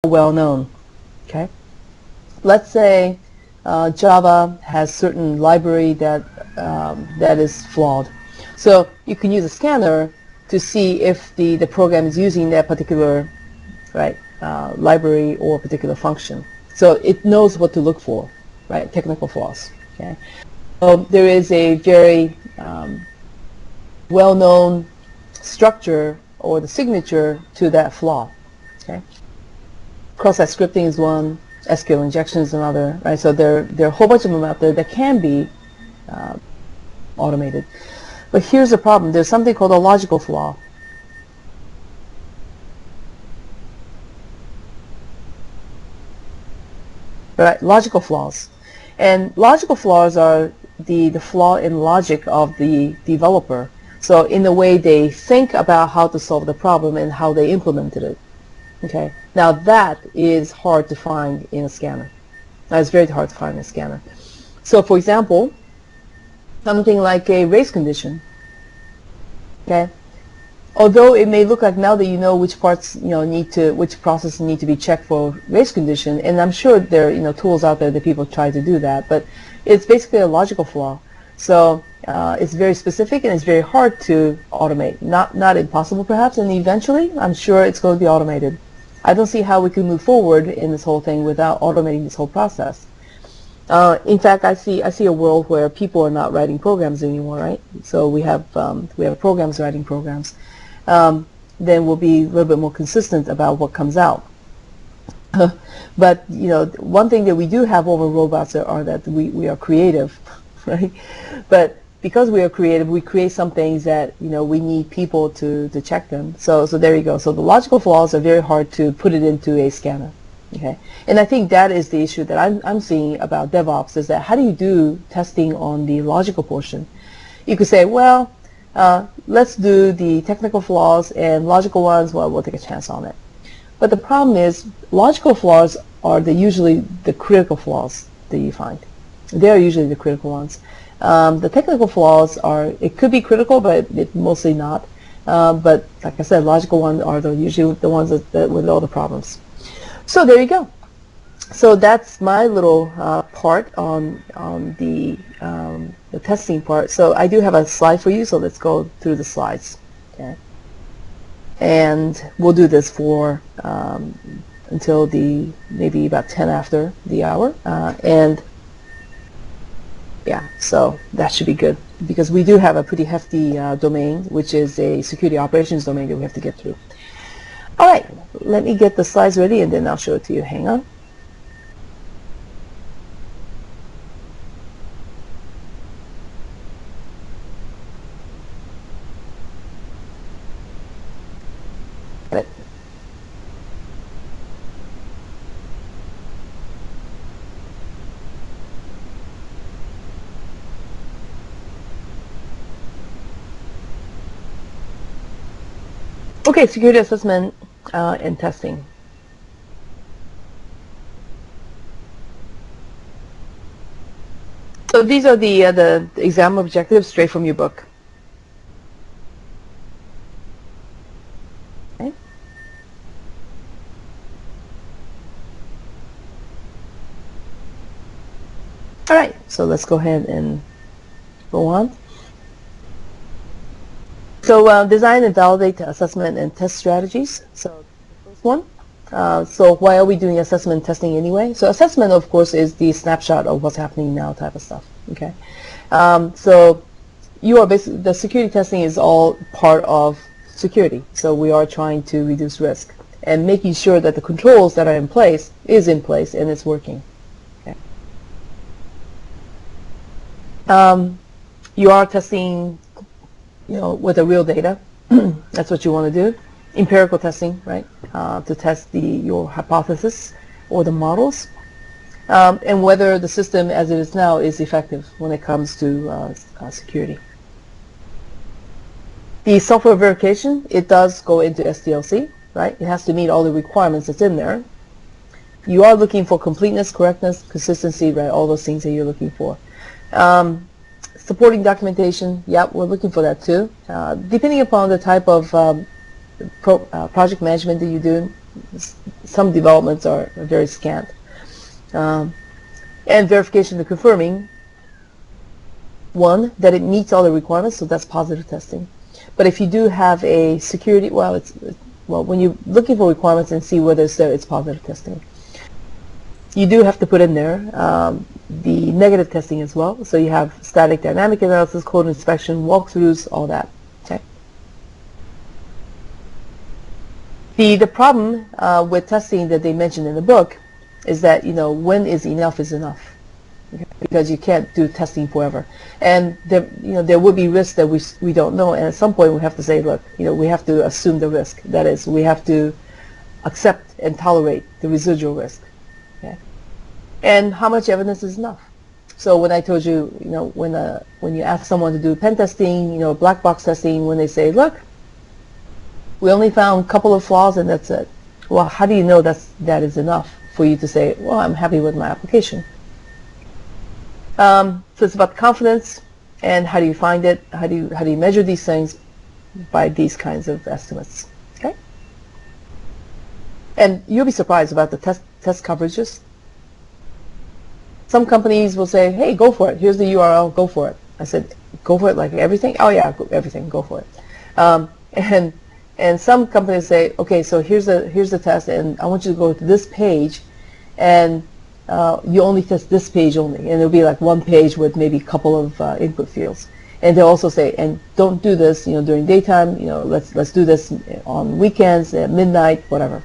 well known. Okay, let's say Java has certain library that that is flawed. So you can use a scanner to see if the program is using that particular library or particular function. So it knows what to look for, right? Technical flaws. Okay. So there is a very well-known structure or the signature to that flaw. Okay. Cross-site scripting is one. SQL injection is another. Right. So there are a whole bunch of them out there that can be automated. But here's the problem. There's something called a logical flaw. Right, logical flaws. And logical flaws are the flaw in logic of the developer. So in the way they think about how to solve the problem and how they implemented it. Okay. Now that is hard to find in a scanner. That's very hard to find in a scanner. So for example, something like a race condition. Okay. Although it may look like now that you know which parts which processes need to be checked for race condition, and I'm sure there are tools out there that people try to do that, but it's basically a logical flaw. So it's very specific and it's very hard to automate. Not impossible perhaps, and eventually I'm sure it's going to be automated. I don't see how we can move forward in this whole thing without automating this whole process. In fact, I see a world where people are not writing programs anymore, right? So we have programs writing programs. Then we'll be a little bit more consistent about what comes out. But one thing that we do have over robots are that we are creative, right? But because we are creative, we create some things that we need people to check them. So there you go. So the logical flaws are very hard to put it into a scanner. Okay, and I think that is the issue that I'm seeing about DevOps, is that how do you do testing on the logical portion? You could say, well, let's do the technical flaws, and logical ones, well, we'll take a chance on it. But the problem is, logical flaws are usually the critical flaws that you find. They are usually the critical ones. The technical flaws it could be critical, but it's mostly not. But like I said, logical ones are usually the ones that with all the problems. So there you go. So that's my little part on the testing part. So I do have a slide for you, so let's go through the slides. Okay. And we'll do this for until maybe about 10 after the hour. And yeah, so that should be good, because we do have a pretty hefty domain, which is a security operations domain that we have to get through. All right, let me get the slides ready and then I'll show it to you. Hang on. Got it. Okay, security assessment and testing. So these are the exam objectives straight from your book. Okay. All right, so let's go ahead and go on. So design and validate assessment and test strategies. So the first one. So why are we doing assessment and testing anyway? So assessment, of course, is the snapshot of what's happening now type of stuff. Okay. So you are basically, the security testing is all part of security. So we are trying to reduce risk and making sure that the controls that are in place is in place and it's working. Okay. You are testing, with the real data. That's what you want to do. Empirical testing, right? To test your hypothesis or the models, and whether the system as it is now is effective when it comes to security. The software verification, it does go into SDLC, right? It has to meet all the requirements that's in there. You are looking for completeness, correctness, consistency, right? All those things that you're looking for. Supporting documentation, yeah, we're looking for that too. Depending upon the type of project management that you do, some developments are very scant. And verification and confirming, one, that it meets all the requirements, so that's positive testing. But if you do have a security, well, when you're looking for requirements and see whether it's there, it's positive testing. You do have to put in there the negative testing as well. So you have static dynamic analysis, code inspection, walkthroughs, all that. Okay. The problem with testing that they mentioned in the book is that, when is enough is enough. Okay? Because you can't do testing forever. And there will be risks that we don't know, and at some point we have to say, look, we have to assume the risk. That is, we have to accept and tolerate the residual risk. Okay? And how much evidence is enough? So when I told you, when you ask someone to do pen testing, black box testing, when they say, look, we only found a couple of flaws and that's it. Well, how do you know that is enough for you to say, well, I'm happy with my application? So it's about confidence, and how do you find it? How do you measure these things? By these kinds of estimates. Okay. And you'll be surprised about the test coverages. Some companies will say, hey, go for it. Here's the URL. Go for it. I said, go for it like everything? Oh yeah, everything. Go for it. And some companies say, okay, so here's the test, and I want you to go to this page, and you only test this page only, and it'll be like one page with maybe a couple of input fields. And they'll also say, and don't do this, during daytime. Let's do this on weekends at midnight, whatever.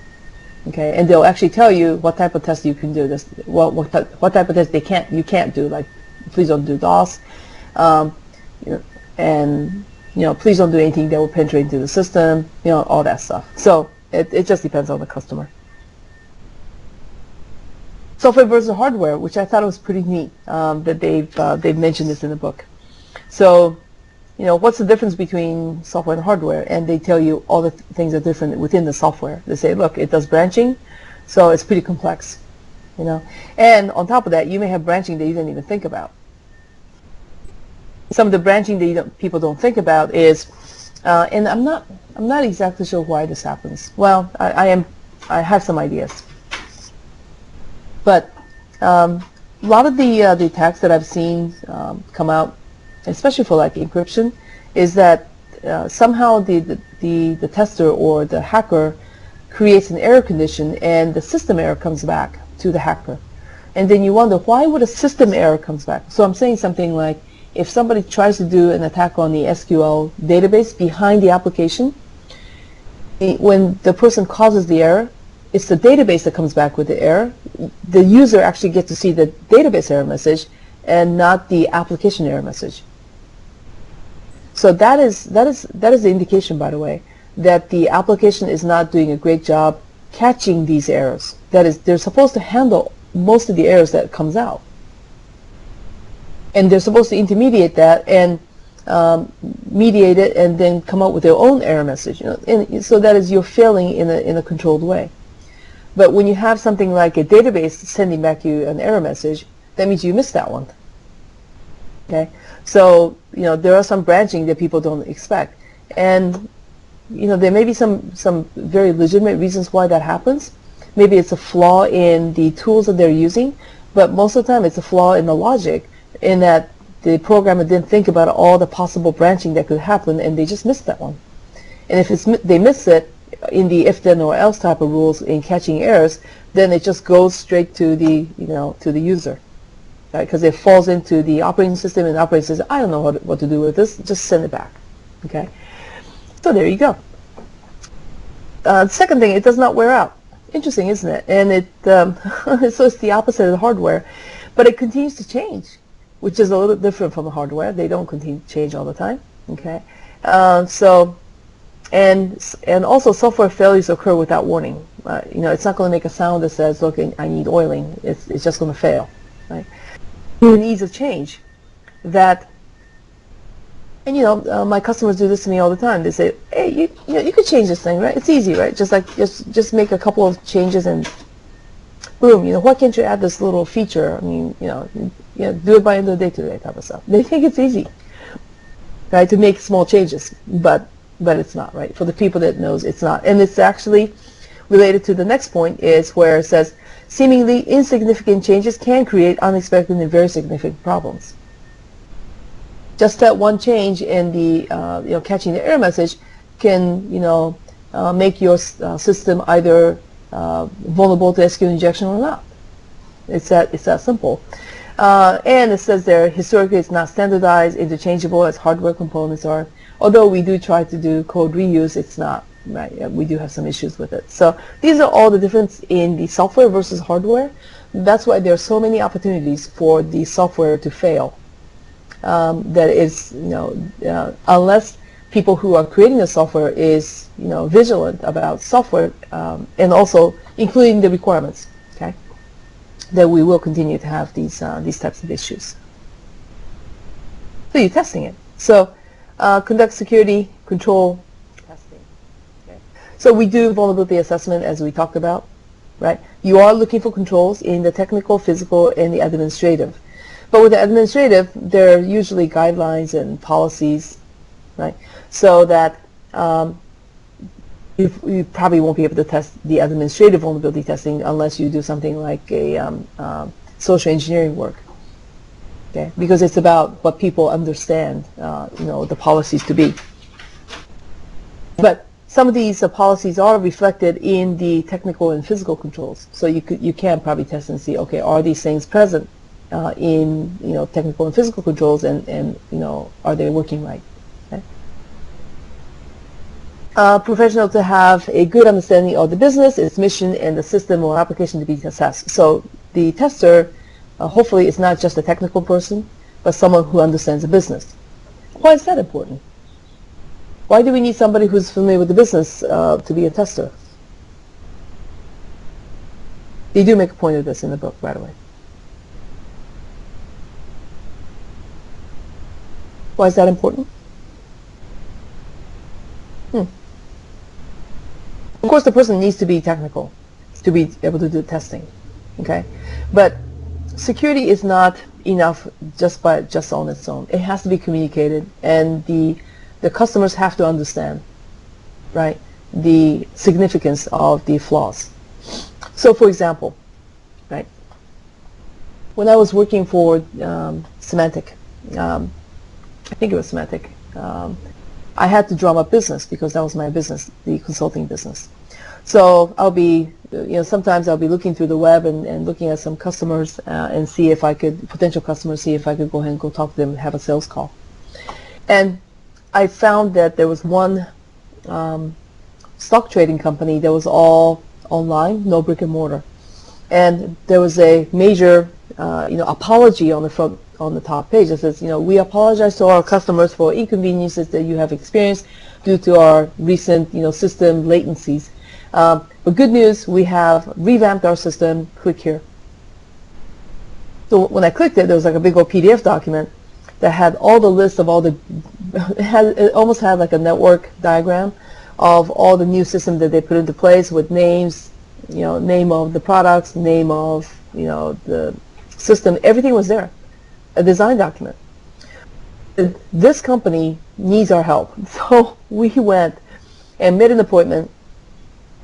Okay, and they'll actually tell you what type of test you can do. This, what type of test you can't do. Like, please don't do DOS, and please don't do anything that will penetrate into the system. All that stuff. So it just depends on the customer. Software versus hardware, which I thought was pretty neat that they've mentioned this in the book. So, what's the difference between software and hardware? And they tell you all the things are different within the software. They say, look, it does branching, so it's pretty complex, And on top of that, you may have branching that you didn't even think about. Some of the branching that people don't think about is, and I'm not exactly sure why this happens. Well, I have some ideas. But a lot of the attacks that I've seen come out, especially for like encryption, is that somehow the tester or the hacker creates an error condition, and the system error comes back to the hacker. And then you wonder, why would a system error comes back? So I'm saying something like, if somebody tries to do an attack on the SQL database behind the application, when the person causes the error, it's the database that comes back with the error. The user actually gets to see the database error message and not the application error message. So that is the indication, by the way, that the application is not doing a great job catching these errors. That is, they're supposed to handle most of the errors that comes out. And they're supposed to intermediate that and mediate it and then come up with their own error message. And so that is, you're failing in a controlled way. But when you have something like a database sending back you an error message, that means you missed that one. Okay, so there are some branching that people don't expect, and there may be some very legitimate reasons why that happens. Maybe it's a flaw in the tools that they're using, but most of the time it's a flaw in the logic, in that the programmer didn't think about all the possible branching that could happen, and they just missed that one. And if they miss it in the if then or else type of rules in catching errors, then it just goes straight to the to the user, right? Because it falls into the operating system, and the operating system, I don't know what to do with this, just send it back. Okay, so there you go. The second thing, it does not wear out. Interesting, isn't it? And it so it's the opposite of the hardware, but it continues to change, which is a little different from the hardware. They don't continue to change all the time. Okay, and also software failures occur without warning. It's not going to make a sound that says, look, I need oiling. It's just going to fail, right? It needs a change. That, and my customers do this to me all the time. They say, hey, you could change this thing, right? It's easy, right? Just make a couple of changes and boom. Why can't you add this little feature? I mean, do it by end of the day type of stuff. They think it's easy, right, to make small changes, but it's not, right? For the people that knows, it's not. And it's actually, related to the next point is where it says, seemingly insignificant changes can create unexpected and very significant problems. Just that one change in the catching the error message can make your system either vulnerable to SQL injection or not. It's that simple. And it says there, historically it's not standardized, interchangeable as hardware components are. Although we do try to do code reuse, it's not. Right? We do have some issues with it. So these are all the difference in the software versus hardware. That's why there are so many opportunities for the software to fail. That is, unless people who are creating the software is, vigilant about software and also including the requirements, okay, that we will continue to have these types of issues. So you're testing it. So conduct security control testing. Okay. So we do vulnerability assessment as we talked about, right? You are looking for controls in the technical, physical, and the administrative. But with the administrative, there are usually guidelines and policies, right? So that you probably won't be able to test the administrative vulnerability testing unless you do something like a social engineering work, okay? Because it's about what people understand, the policies to be. But some of these policies are reflected in the technical and physical controls. So you can probably test and see, okay, are these things present in technical and physical controls, and are they working right? Okay. Professional to have a good understanding of the business, its mission, and the system or application to be assessed. So the tester, hopefully, is not just a technical person, but someone who understands the business. Why is that important? Why do we need somebody who's familiar with the business to be a tester? They do make a point of this in the book, by the way. Why is that important? Of course, the person needs to be technical to be able to do testing, okay? But security is not enough just on its own. It has to be communicated, and the customers have to understand, right, the significance of the flaws. So, for example, right, when I was working for Symantec, I think it was Symantec, I had to drum up business because that was my business, the consulting business. So I'll be, sometimes I'll be looking through the web and looking at some customers and see if I could, potential customers, see if I could go ahead and go talk to them and have a sales call. And I found that there was one stock trading company that was all online, no brick and mortar. And there was a major, apology on the front, on the top page that says, we apologize to our customers for inconveniences that you have experienced due to our recent, system latencies. But good news, we have revamped our system. Click here. So when I clicked it, there was like a big old PDF document that had all the lists of all the, it almost had like a network diagram of all the new systems that they put into place with names, name of the products, name of, the system, everything was there. A design document. This company needs our help. So we went and made an appointment,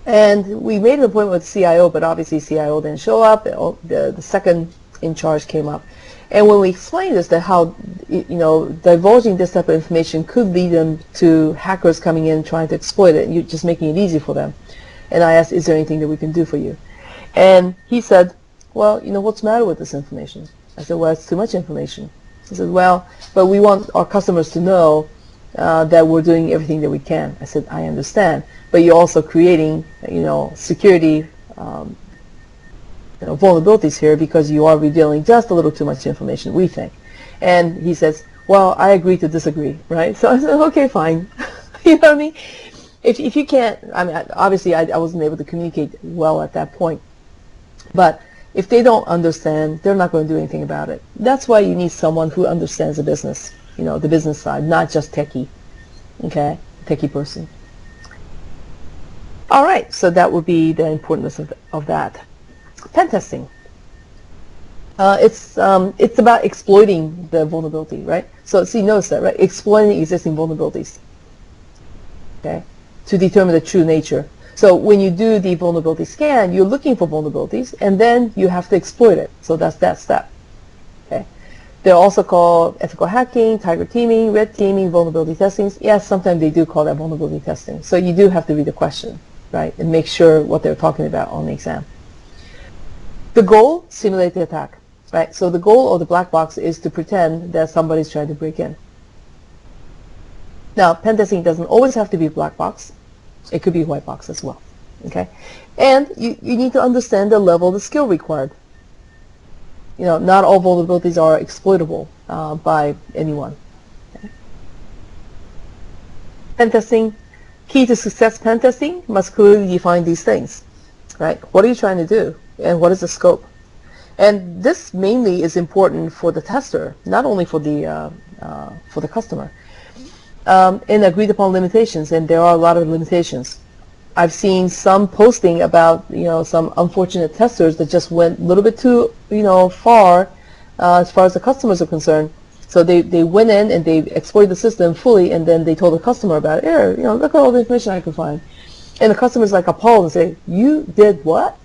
and we made an appointment with CIO, but obviously CIO didn't show up. The second in charge came up. And when we explained this, that how, divulging this type of information could lead them to hackers coming in trying to exploit it, and you're just making it easy for them. And I asked, is there anything that we can do for you? And he said, well, what's the matter with this information? I said, well, it's too much information. He said, well, but we want our customers to know that we're doing everything that we can. I said, I understand, but you're also creating, security vulnerabilities here because you are revealing just a little too much information, we think. And he says, well, I agree to disagree, right? So I said, okay, fine. You know what I mean? If you can't, obviously I wasn't able to communicate well at that point, but if they don't understand, they're not going to do anything about it. That's why you need someone who understands the business, the business side, not just techie, okay, techie person. All right, so that would be the importance of that. Pen testing. It's about exploiting the vulnerability, right? So see, notice that, right? Exploiting existing vulnerabilities, okay, to determine the true nature. So when you do the vulnerability scan, you're looking for vulnerabilities, and then you have to exploit it. So that's that step. Okay. They're also called ethical hacking, tiger teaming, red teaming, vulnerability testing. Yes, sometimes they do call that vulnerability testing. So you do have to read the question, right, and make sure what they're talking about on the exam. The goal, simulate the attack, right? So the goal of the black box is to pretend that somebody's trying to break in. Now, pen testing doesn't always have to be black box. It could be white box as well, okay? And you need to understand the level of the skill required. You know, not all vulnerabilities are exploitable by anyone. Okay. Pen testing, key to success pen testing must clearly define these things, right? What are you trying to do, and what is the scope? And this mainly is important for the tester, not only for the customer. And agreed upon limitations, and there are a lot of limitations. I've seen some posting about, you know, some unfortunate testers that just went a little bit too, you know, far as the customers are concerned. So they went in and they exploited the system fully, and then they told the customer about it. Here, you know, look at all the information I could find. And the customer's like appalled and say, "You did what?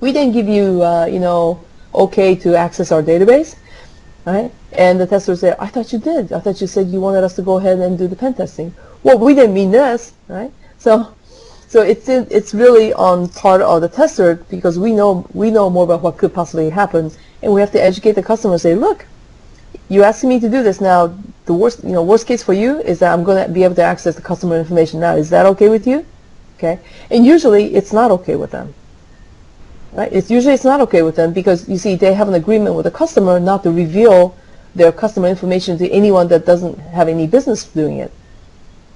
We didn't give you, you know, okay to access our database." Right? And the tester said, "I thought you did. I thought you said you wanted us to go ahead and do the pen testing." Well, we didn't mean this, right? So it's really on part of the tester, because we know more about what could possibly happen, and we have to educate the customer and say, "Look, you're asking me to do this now. The worst case for you is that I'm going to be able to access the customer information now. Is that okay with you?" Okay? And usually it's not okay with them. Right? It's not okay with them, because you see they have an agreement with the customer not to reveal their customer information to anyone that doesn't have any business doing it.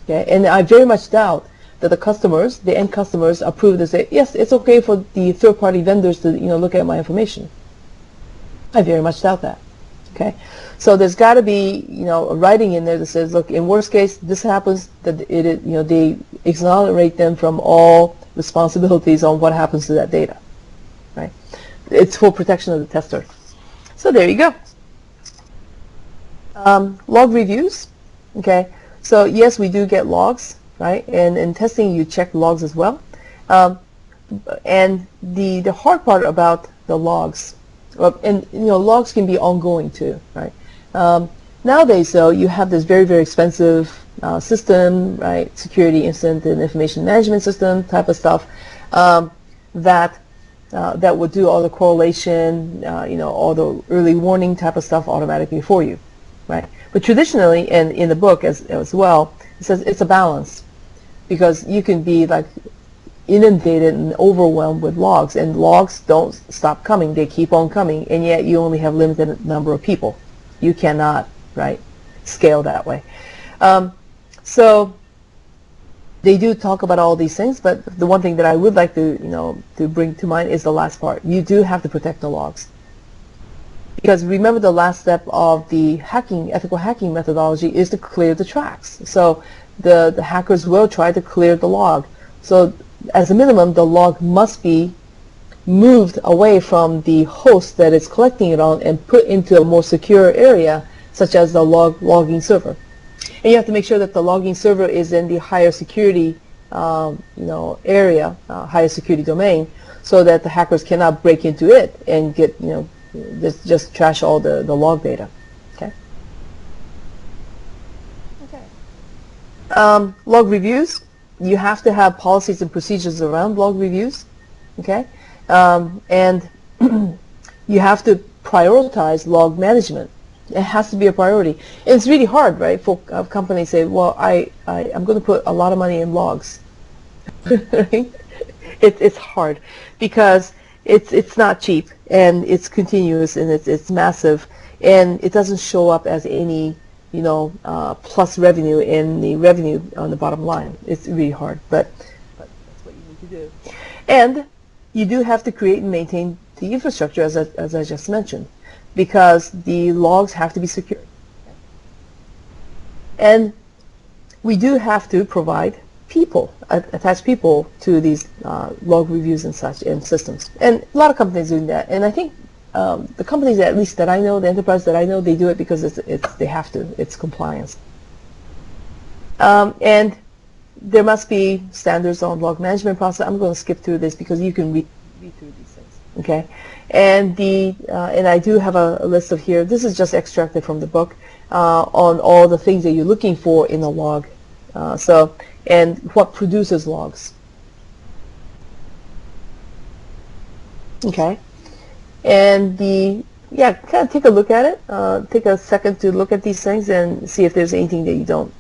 Okay? And I very much doubt that the end customers, approve and say, "Yes, it's okay for the third-party vendors to, you know, look at my information." I very much doubt that. Okay? So there's got to be, you know, a writing in there that says, look, in worst case, this happens, that you know, they exonerate them from all responsibilities on what happens to that data. Right? It's for protection of the tester. So there you go. Log reviews. Okay. So yes, we do get logs, right? And in testing, you check logs as well. And the hard part about the logs, and you know, logs can be ongoing too, right? Nowadays, though, you have this very, very expensive system, right? Security incident and information management system type of stuff that will do all the correlation, you know, all the early warning type of stuff automatically for you, right? But traditionally, and in the book as well, it says it's a balance, because you can be like inundated and overwhelmed with logs, and logs don't stop coming; they keep on coming, and yet you only have limited number of people. You cannot, right, scale that way. So they do talk about all these things, but the one thing that I would like to, you know, to bring to mind is the last part. You do have to protect the logs, because remember, the last step of the ethical hacking methodology is to clear the tracks. So the hackers will try to clear the log. So as a minimum, the log must be moved away from the host that it's collecting it on and put into a more secure area, such as the logging server. And you have to make sure that the logging server is in the higher security, you know, area, higher security domain, so that the hackers cannot break into it and get, you know, just trash all the log data. Okay. Okay. Log reviews. You have to have policies and procedures around log reviews. Okay. And you have to prioritize log management. It has to be a priority. And it's really hard, right, for companies to say, well, I'm going to put a lot of money in logs. Right? It's hard, because it's not cheap, and it's continuous, and it's massive, and it doesn't show up as any, you know, plus revenue in the revenue on the bottom line. It's really hard, but that's what you need to do. And you do have to create and maintain the infrastructure, as I just mentioned, because the logs have to be secure. And we do have to provide people, attach people to these log reviews and such in systems. And a lot of companies doing that. And I think the companies, at least that I know, the enterprise that I know, they do it because they have to. It's compliance. And there must be standards on log management process. I'm going to skip through this because you can read through these things. Okay, and and I do have a list of here. This is just extracted from the book on all the things that you're looking for in a log. And what produces logs. Okay, and kind of take a look at it. Take a second to look at these things and see if there's anything that you don't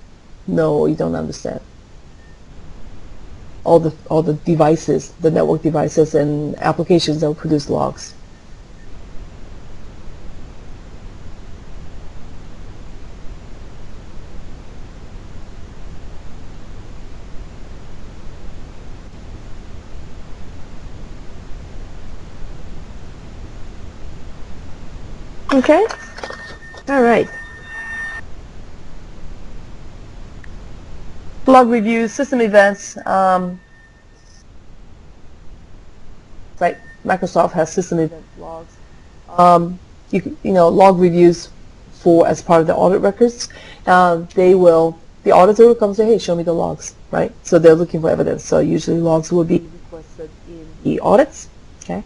know or you don't understand. All the devices, the network devices and applications that will produce logs. Okay, all right. Log reviews, system events. Right, Microsoft has system event logs. Log reviews as part of the audit records. The auditor will come and say, hey, show me the logs, right? So they're looking for evidence. So usually logs will be requested in the audits. Okay.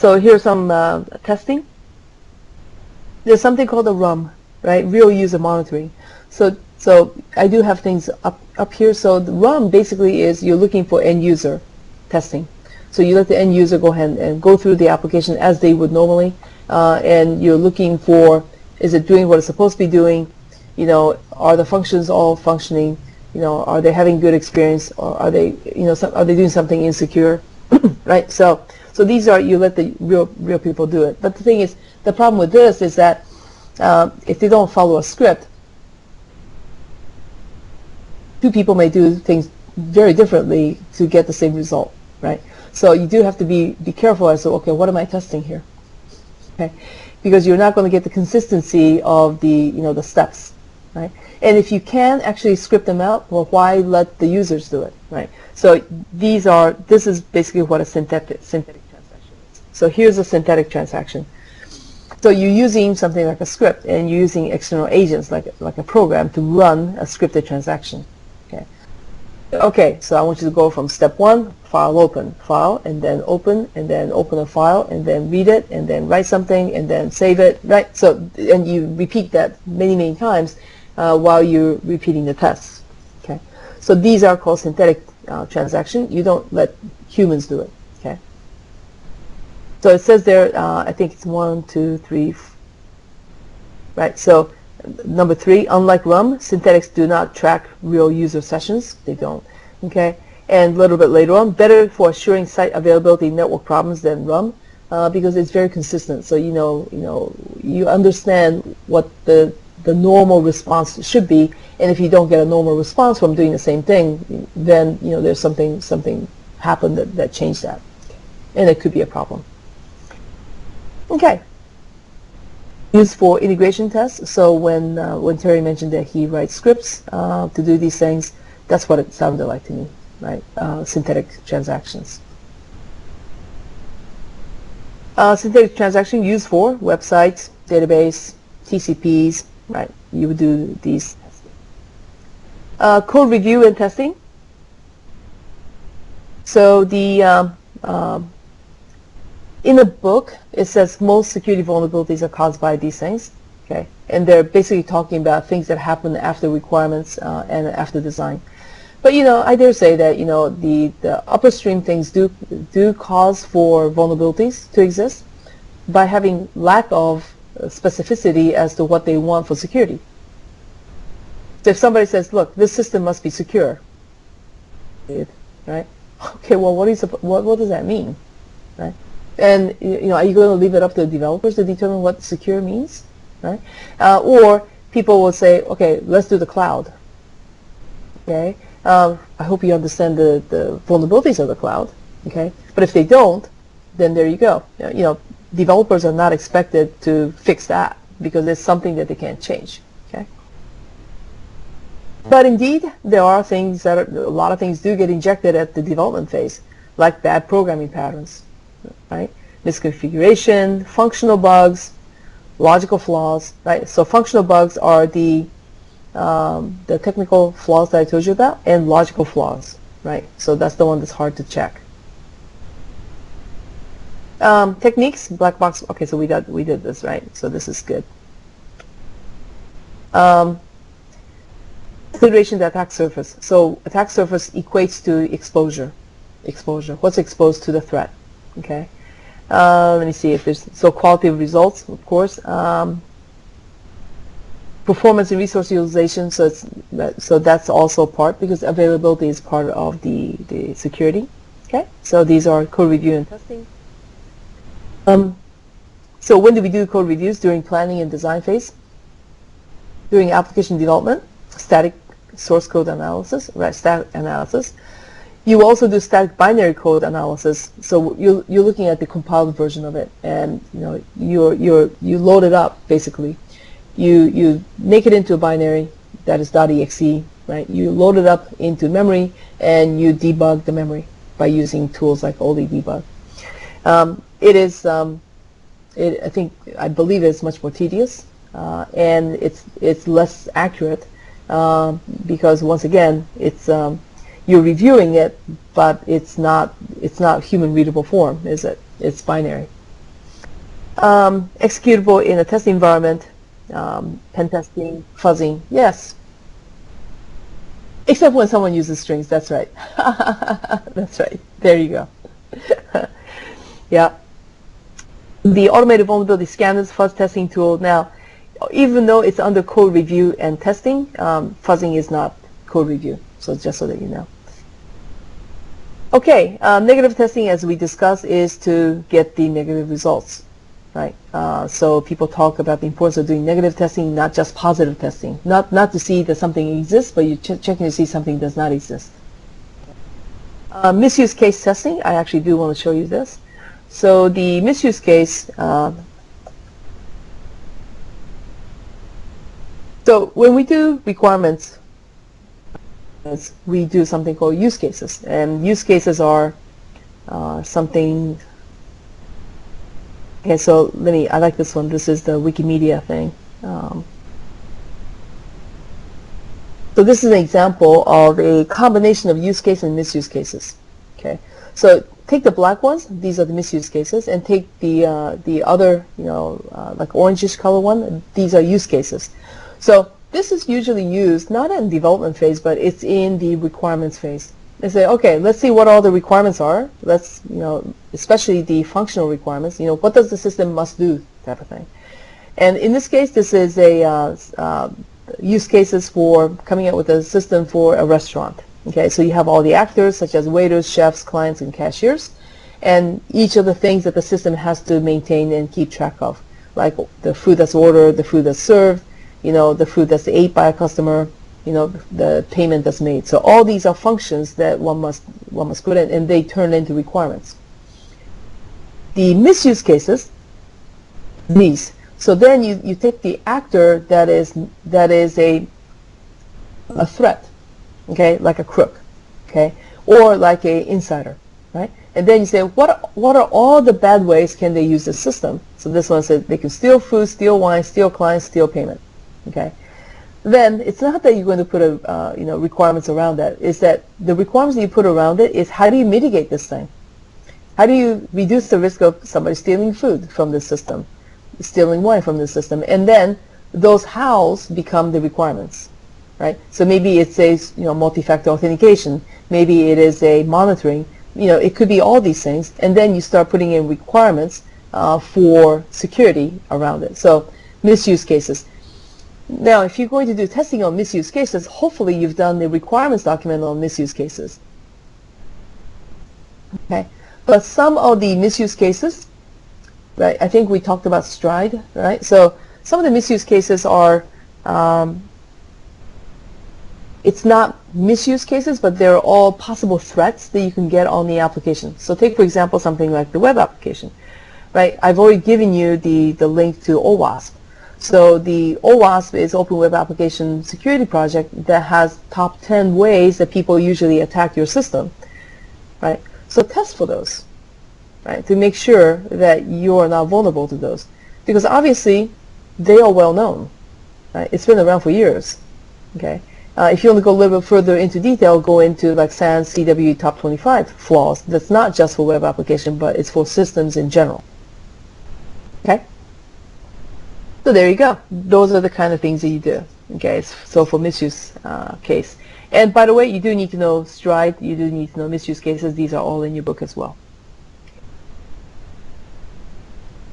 So here's some testing. There's something called a RUM, right? Real user monitoring. So I do have things up here. So the RUM basically is you're looking for end user testing. So you let the end user go ahead and go through the application as they would normally, and you're looking for, is it doing what it's supposed to be doing? Are the functions all functioning? Are they having good experience, or are they, are they doing something insecure, right? So these are, you let the real people do it. But the thing is, the problem with this is that if they don't follow a script, two people may do things very differently to get the same result, right? So you do have to be careful as to, okay, what am I testing here? Okay, because you're not going to get the consistency of the steps, right? And if you can actually script them out, well, why let the users do it, right? So this is basically what a synthetic transaction is. So here's a synthetic transaction. So you're using something like a script, and you're using external agents like a program to run a scripted transaction. Okay, so I want you to go from step 1, file open, file, and then open a file, and then read it, and then write something, and then save it, right? So, and you repeat that many times while you're repeating the tests. Okay, so these are called synthetic transaction. You don't let humans do it. Okay, so it says there, I think it's 1, 2, 3, right? So number 3, unlike RUM, synthetics do not track real user sessions. They don't. Okay, and a little bit later on, better for assuring site availability network problems than RUM because it's very consistent. So you understand what the normal response should be, and if you don't get a normal response from doing the same thing, then there's something happened that changed that, and it could be a problem. Okay. Used for integration tests. So when Terry mentioned that he writes scripts to do these things, that's what it sounded like to me, right? Synthetic transactions. Synthetic transaction used for websites, database, TCPs, right? You would do these testing. Code review and testing. So in the book, it says most security vulnerabilities are caused by these things, okay? And they're basically talking about things that happen after requirements and after design. But I dare say that the upstream things do cause for vulnerabilities to exist by having lack of specificity as to what they want for security. So if somebody says, look, this system must be secure, right? Okay, well, what does that mean, right? And are you going to leave it up to the developers to determine what secure means, right? Or people will say, okay, let's do the cloud. Okay, I hope you understand the vulnerabilities of the cloud. Okay, but if they don't, then there you go. Developers are not expected to fix that because it's something that they can't change. Okay, but indeed there are things a lot of things do get injected at the development phase, like bad programming patterns. Right? Misconfiguration, functional bugs, logical flaws, right? So functional bugs are the the technical flaws that I told you about, and logical flaws, right? So that's the one that's hard to check. Techniques, black box. Okay, so we did this, right? So this is good. Consideration the attack surface. So attack surface equates to exposure. Exposure. What's exposed to the threat? Okay. Let me see if there's quality of results, of course. Performance and resource utilization. So that's also part, because availability is part of the security. Okay. So these are code review and testing. So when do we do code reviews? During planning and design phase, during application development, static source code analysis, right? Static analysis. You also do static binary code analysis. So you're looking at the compiled version of it, and you load it up basically. You make it into a binary that is .exe, right? You load it up into memory, and you debug the memory by using tools like OLE debug. I believe it's much more tedious, and it's less accurate, because once again, it's you're reviewing it, but it's not human readable form, is it? It's binary. Executable in a testing environment, pen testing, fuzzing, yes. Except when someone uses strings, that's right. That's right. There you go. Yeah. The automated vulnerability scanners, fuzz testing tool. Now, even though it's under code review and testing, fuzzing is not code review. So just so that you know. Okay, negative testing, as we discussed, is to get the negative results, right? So people talk about the importance of doing negative testing, not just positive testing. Not to see that something exists, but you're checking to see something does not exist. Misuse case testing, I actually do want to show you this. So the misuse case, so when we do requirements, we do something called use cases, and use cases are something. Okay, so I like this one. This is the Wikimedia thing. So this is an example of a combination of use case and misuse cases. Okay, so take the black ones; these are the misuse cases, and take the other, like orangish color one. These are use cases. So this is usually used not in development phase, but it's in the requirements phase. They say, okay, let's see what all the requirements are. Let's, especially the functional requirements. What does the system must do, type of thing. And in this case, this is a use cases for coming up with a system for a restaurant. Okay, so you have all the actors, such as waiters, chefs, clients, and cashiers, and each of the things that the system has to maintain and keep track of, like the food that's ordered, the food that's served, the food that's ate by a customer, the payment that's made. So all these are functions that one must put in, and they turn into requirements. The misuse cases, these. So then you take the actor that is a threat, okay, like a crook, okay, or like a insider, right? And then you say, what are all the bad ways can they use the system? So this one says they can steal food, steal wine, steal clients, steal payment. Okay, then it's not that you're going to put requirements around that. It's that the requirements that you put around it is, how do you mitigate this thing? How do you reduce the risk of somebody stealing food from the system, stealing wine from the system? And then those hows become the requirements, right? So maybe it says multi-factor authentication. Maybe it is a monitoring. It could be all these things, and then you start putting in requirements for security around it. So misuse cases. Now, if you're going to do testing on misuse cases, hopefully you've done the requirements document on misuse cases. Okay, but some of the misuse cases, right? I think we talked about STRIDE, right? So some of the misuse cases are, it's not misuse cases, but they're all possible threats that you can get on the application. So take, for example, something like the web application, right? I've already given you the link to OWASP. So the OWASP is Open Web Application Security Project that has top 10 ways that people usually attack your system, right? So test for those, right, to make sure that you are not vulnerable to those. Because obviously, they are well known, right? It's been around for years. Okay. If you want to go a little bit further into detail, go into like SANS CW top 25 flaws. That's not just for web application, but it's for systems in general. Okay. So there you go. Those are the kind of things that you do. Okay. So for misuse case. And by the way, you do need to know STRIDE. You do need to know misuse cases. These are all in your book as well.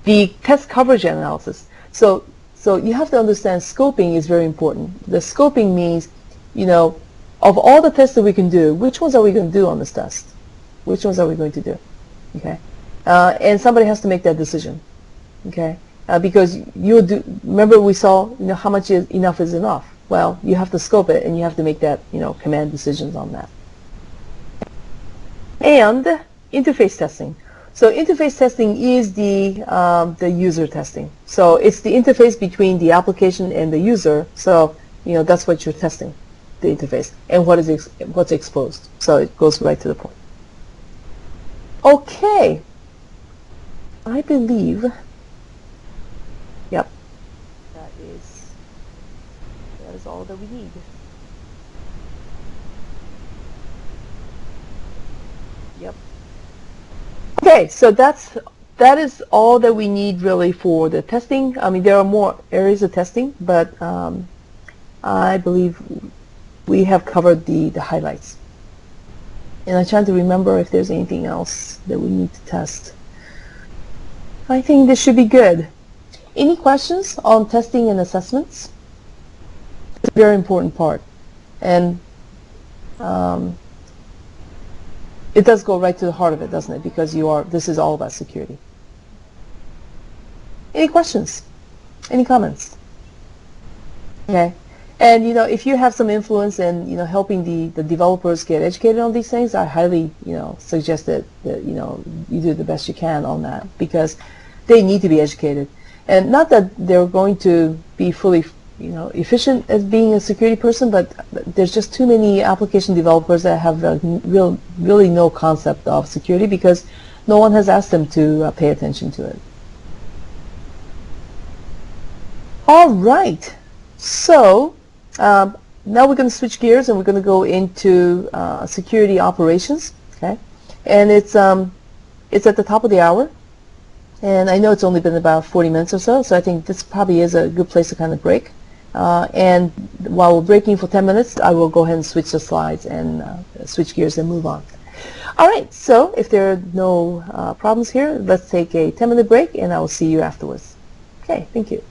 The test coverage analysis. So you have to understand scoping is very important. The scoping means, you know, of all the tests that we can do, which ones are we going to do on this test? Which ones are we going to do? Okay. And somebody has to make that decision. Okay. Because you do, remember we saw, you know, how much is enough is enough. Well, you have to scope it and you have to make that, you know, command decisions on that. And interface testing. So interface testing is the user testing. So it's the interface between the application and the user. So, you know, that's what you're testing, the interface, and what's exposed. So it goes right to the point. Okay. I believe, yep, that is all that we need. Yep. Okay, so that is all that we need really for the testing. I mean, there are more areas of testing, but I believe we have covered the highlights. And I'm trying to remember if there's anything else that we need to test. I think this should be good. Any questions on testing and assessments? It's a very important part. And it does go right to the heart of it, doesn't it? Because this is all about security. Any questions? Any comments? Okay. And, you know, if you have some influence in, you know, helping the developers get educated on these things, I highly, you know, suggest that, you know, you do the best you can on that, because they need to be educated. And not that they're going to be fully, you know, efficient as being a security person, but there's just too many application developers that have really no concept of security because no one has asked them to pay attention to it. All right. So now we're going to switch gears and we're going to go into security operations. Okay, and it's at the top of the hour, and I know it's only been about 40 minutes or so, so I think this probably is a good place to kind of break. And while we're breaking for 10 minutes, I will go ahead and switch the slides and switch gears and move on. All right, so if there are no problems here, let's take a 10-minute break, and I will see you afterwards. Okay, thank you.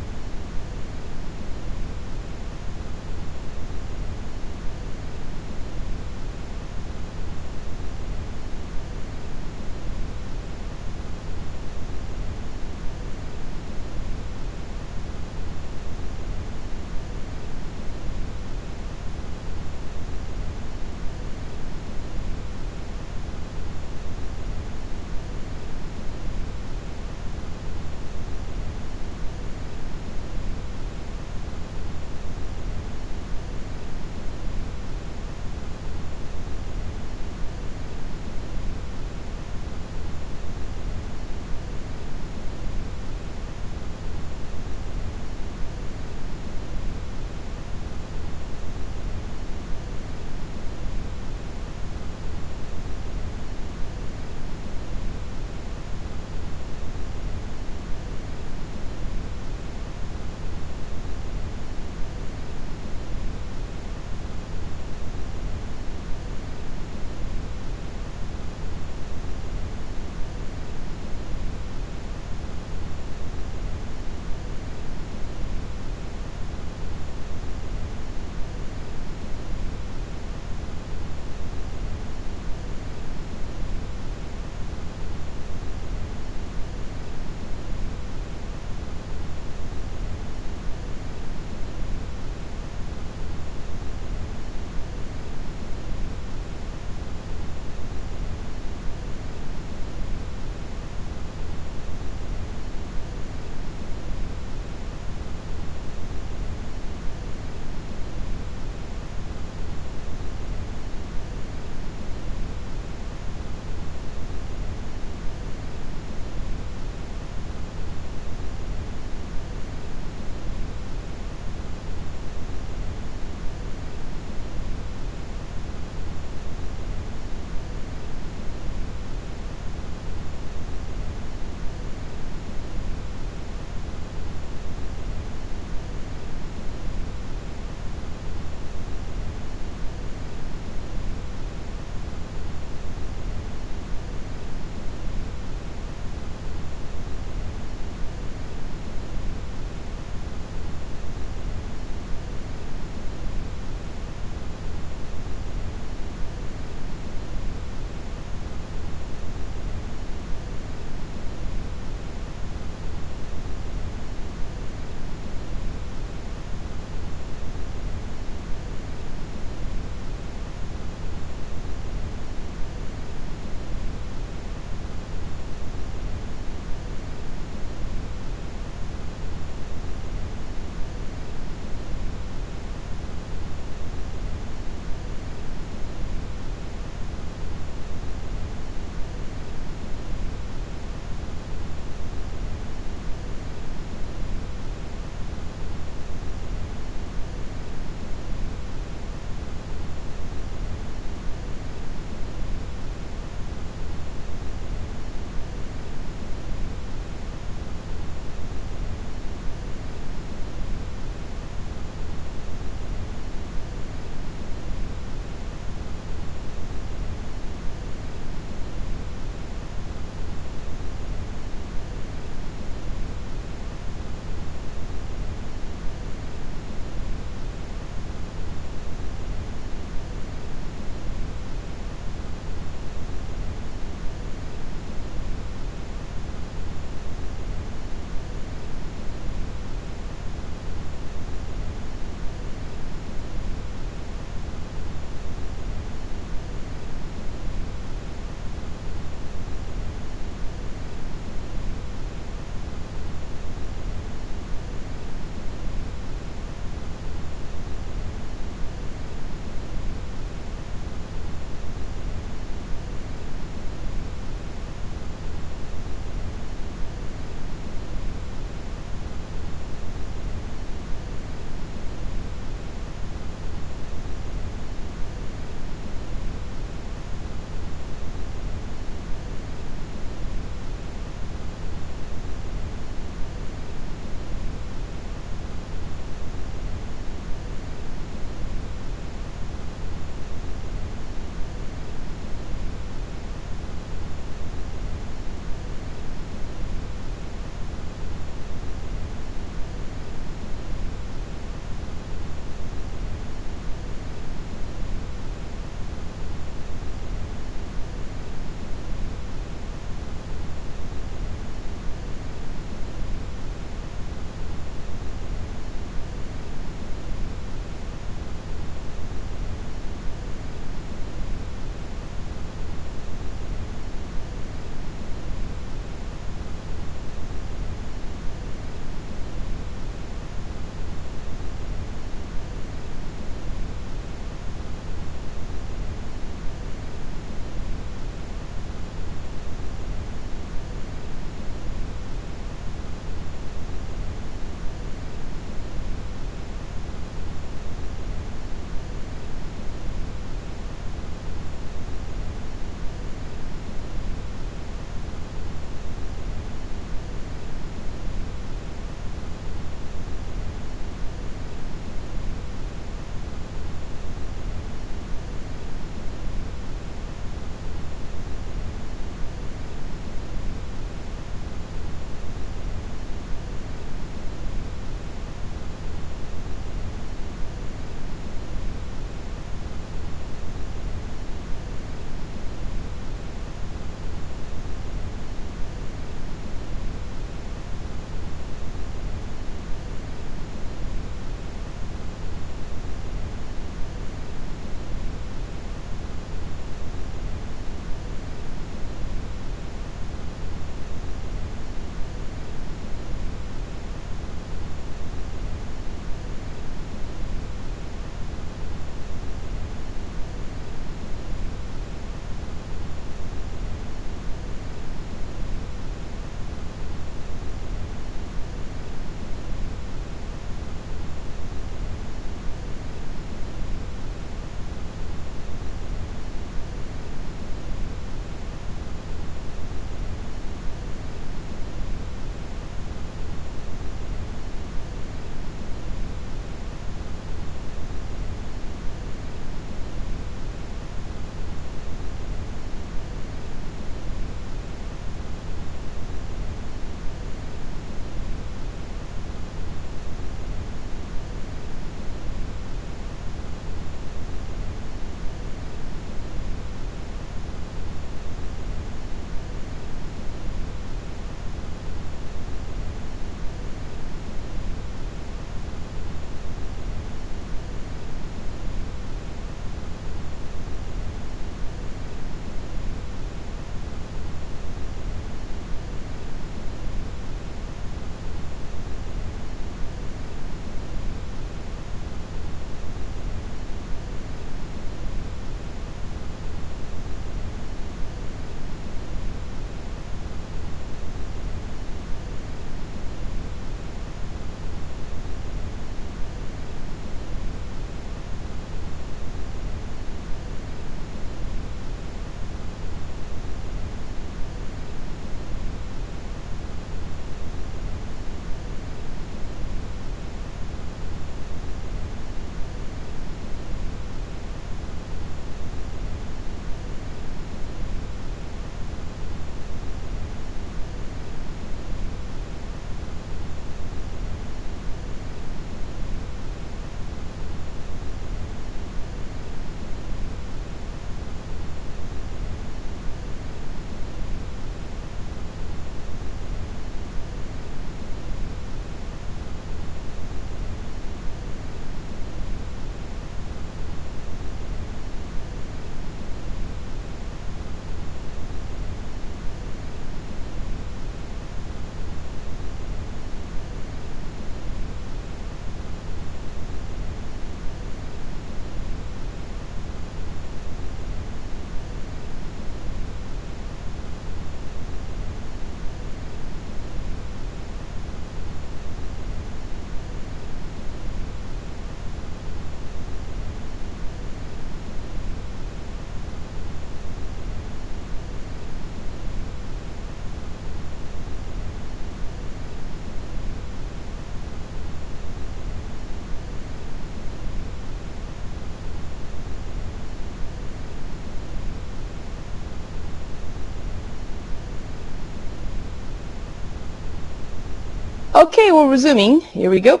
Okay, we're resuming. Here we go.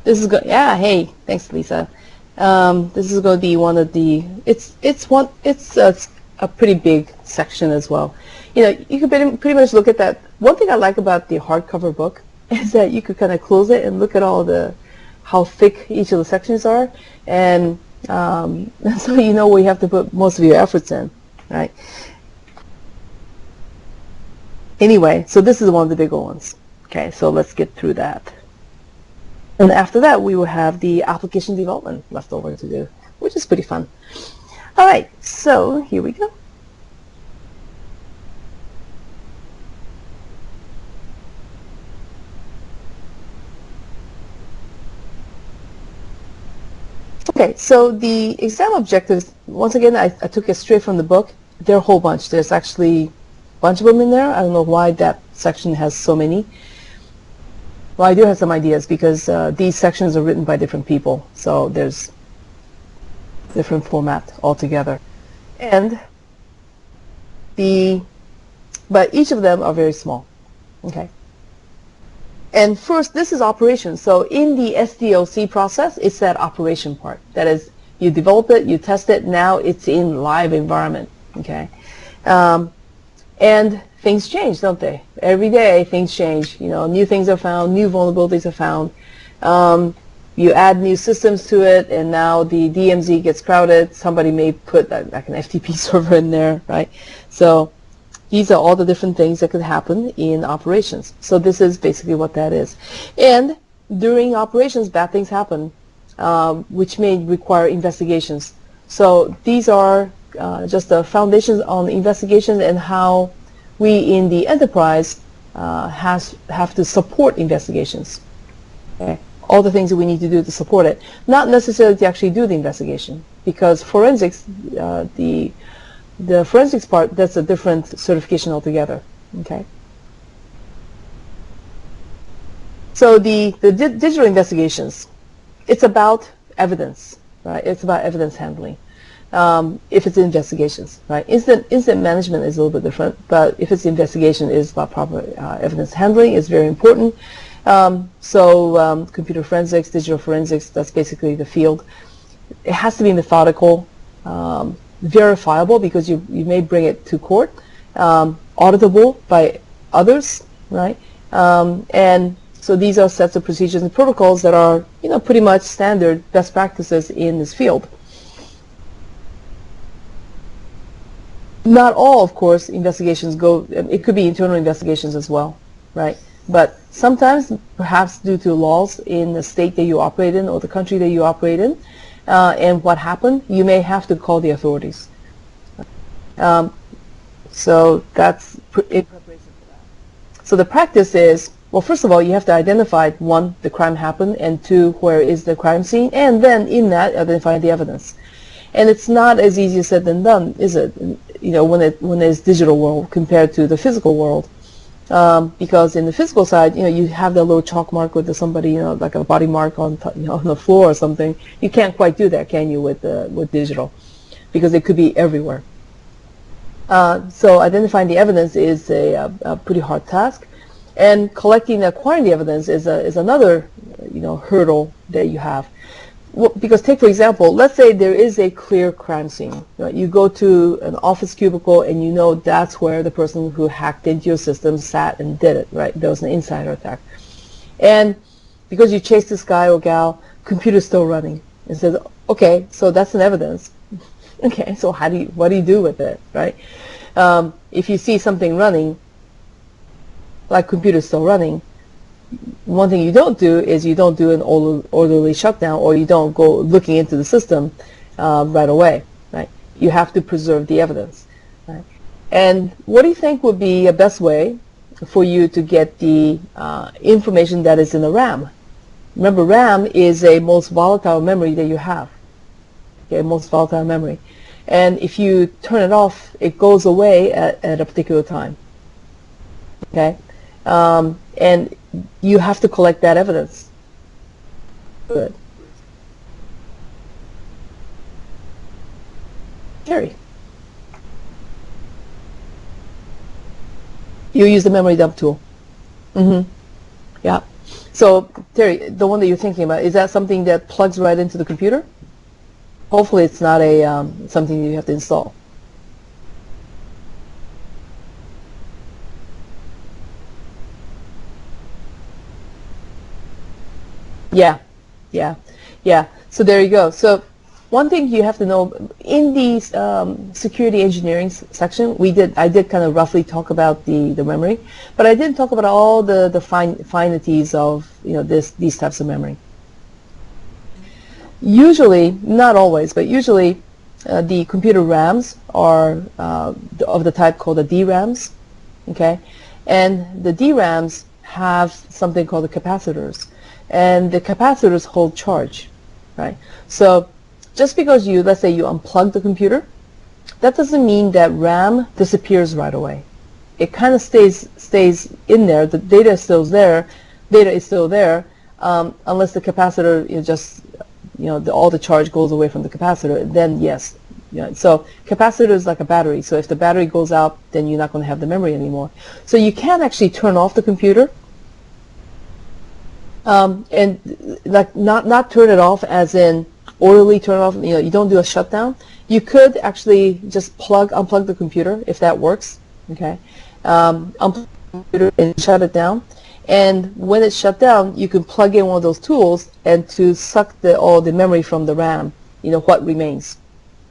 This is yeah, hey, thanks, Lisa. This is going to be one of the, it's a pretty big section as well. You know, you can pretty much look at that. One thing I like about the hardcover book is that you could kind of close it and look at all the, how thick each of the sections are, and so you know where you have to put most of your efforts in, right? Anyway, so this is one of the bigger ones. Okay, so let's get through that. And after that, we will have the application development left over to do, which is pretty fun. All right, so here we go. Okay, so the exam objectives, once again, I took it straight from the book. There are a whole bunch. There's actually a bunch of them in there. I don't know why that section has so many. Well, I do have some ideas because these sections are written by different people, so there's different format altogether. And but each of them are very small. Okay. And first, this is operation. So in the SDLC process, it's that operation part. That is, you develop it, you test it, now it's in live environment. Okay. And things change, don't they? Every day, things change. You know, new things are found, new vulnerabilities are found. You add new systems to it, and now the DMZ gets crowded. Somebody may put like an FTP server in there, right? So these are all the different things that could happen in operations. So this is basically what that is. And during operations, bad things happen, which may require investigations. So these are just the foundations on investigations and how we in the enterprise have to support investigations. Okay? All the things that we need to do to support it. Not necessarily to actually do the investigation, because forensics, the forensics part, that's a different certification altogether. Okay. So the digital investigations, it's about evidence, right? It's about evidence handling. If it's investigations, right? Incident management is a little bit different, but if it's investigation, it's about proper evidence handling. It's very important. Computer forensics, digital forensics, that's basically the field. It has to be methodical, verifiable, because you may bring it to court, auditable by others, right? And so these are sets of procedures and protocols that are, you know, pretty much standard best practices in this field. Not all, of course, investigations go, it could be internal investigations as well, right? But sometimes, perhaps due to laws in the state that you operate in or the country that you operate in, and what happened, you may have to call the authorities. So that's in preparation for that. So the practice is, well, first of all, you have to identify, one, the crime happened, and two, where is the crime scene, and then in that, identify the evidence. And it's not as easy said than done, is it? You know, when there's digital world compared to the physical world. Because in the physical side, you know, you have that little chalk mark with somebody, you know, like a body mark on, on the floor or something. You can't quite do that, can you, with digital? Because it could be everywhere. So identifying the evidence is a pretty hard task, and collecting and acquiring the evidence is another, you know, hurdle that you have. Well, because take, for example, let's say there is a clear crime scene. Right? You go to an office cubicle and you know that's where the person who hacked into your system sat and did it, right? There was an insider attack. And because you chased this guy or gal, computer's still running. It says, okay, so that's an evidence. Okay, so what do you do with it, right? If you see something running, like computer's still running, one thing you don't do is you don't do an orderly shutdown, or you don't go looking into the system right away, right? You have to preserve the evidence, right? And what do you think would be a best way for you to get the information that is in the RAM? Remember, RAM is a most volatile memory that you have, okay, most volatile memory. And if you turn it off, it goes away at a particular time, okay? And you have to collect that evidence. Good. Jerry. You use the memory dump tool. Yeah. So Terry, the one that you're thinking about, is that something that plugs right into the computer? Hopefully it's not a something you have to install. Yeah, yeah, yeah. So there you go. So one thing you have to know in the security engineering section, I did kind of roughly talk about the memory, but I didn't talk about all the finities of these types of memory. Usually, not always, but usually the computer RAMs are of the type called the DRAMs, okay? And the DRAMs have something called the capacitors, and the capacitors hold charge, right? So just because let's say you unplug the computer, that doesn't mean that RAM disappears right away. It kind of stays in there. The data is still there. Unless the capacitor just all the charge goes away from the capacitor. Then yes. Yeah, so capacitor is like a battery. So if the battery goes out, then you're not going to have the memory anymore. So you can actually turn off the computer, and like not turn it off as in orderly turn off. You don't do a shutdown. You could actually just unplug the computer if that works. Okay, unplug the computer and shut it down. And when it's shut down, you can plug in one of those tools and to suck all the memory from the RAM. What remains.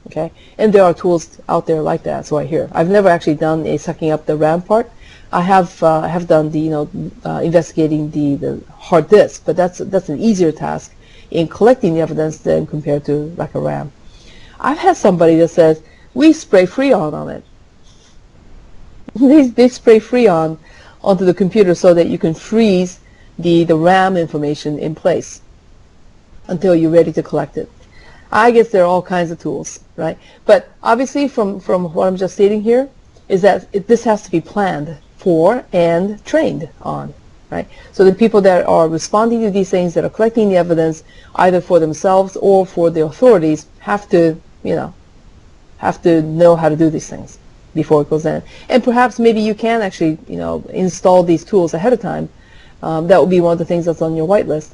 Okay, and there are tools out there like that. So I hear. I've never actually done a sucking up the RAM part. I have done the investigating the hard disk, but that's an easier task in collecting the evidence than compared to like a RAM. I've had somebody that says we spray Freon on it. They spray Freon onto the computer so that you can freeze the RAM information in place until you're ready to collect it. I guess there are all kinds of tools, right? But obviously from what I'm just stating here is that this has to be planned for and trained on, right? So the people that are responding to these things, that are collecting the evidence either for themselves or for the authorities, have to know how to do these things before it goes in. And perhaps maybe you can actually install these tools ahead of time. That would be one of the things that's on your whitelist,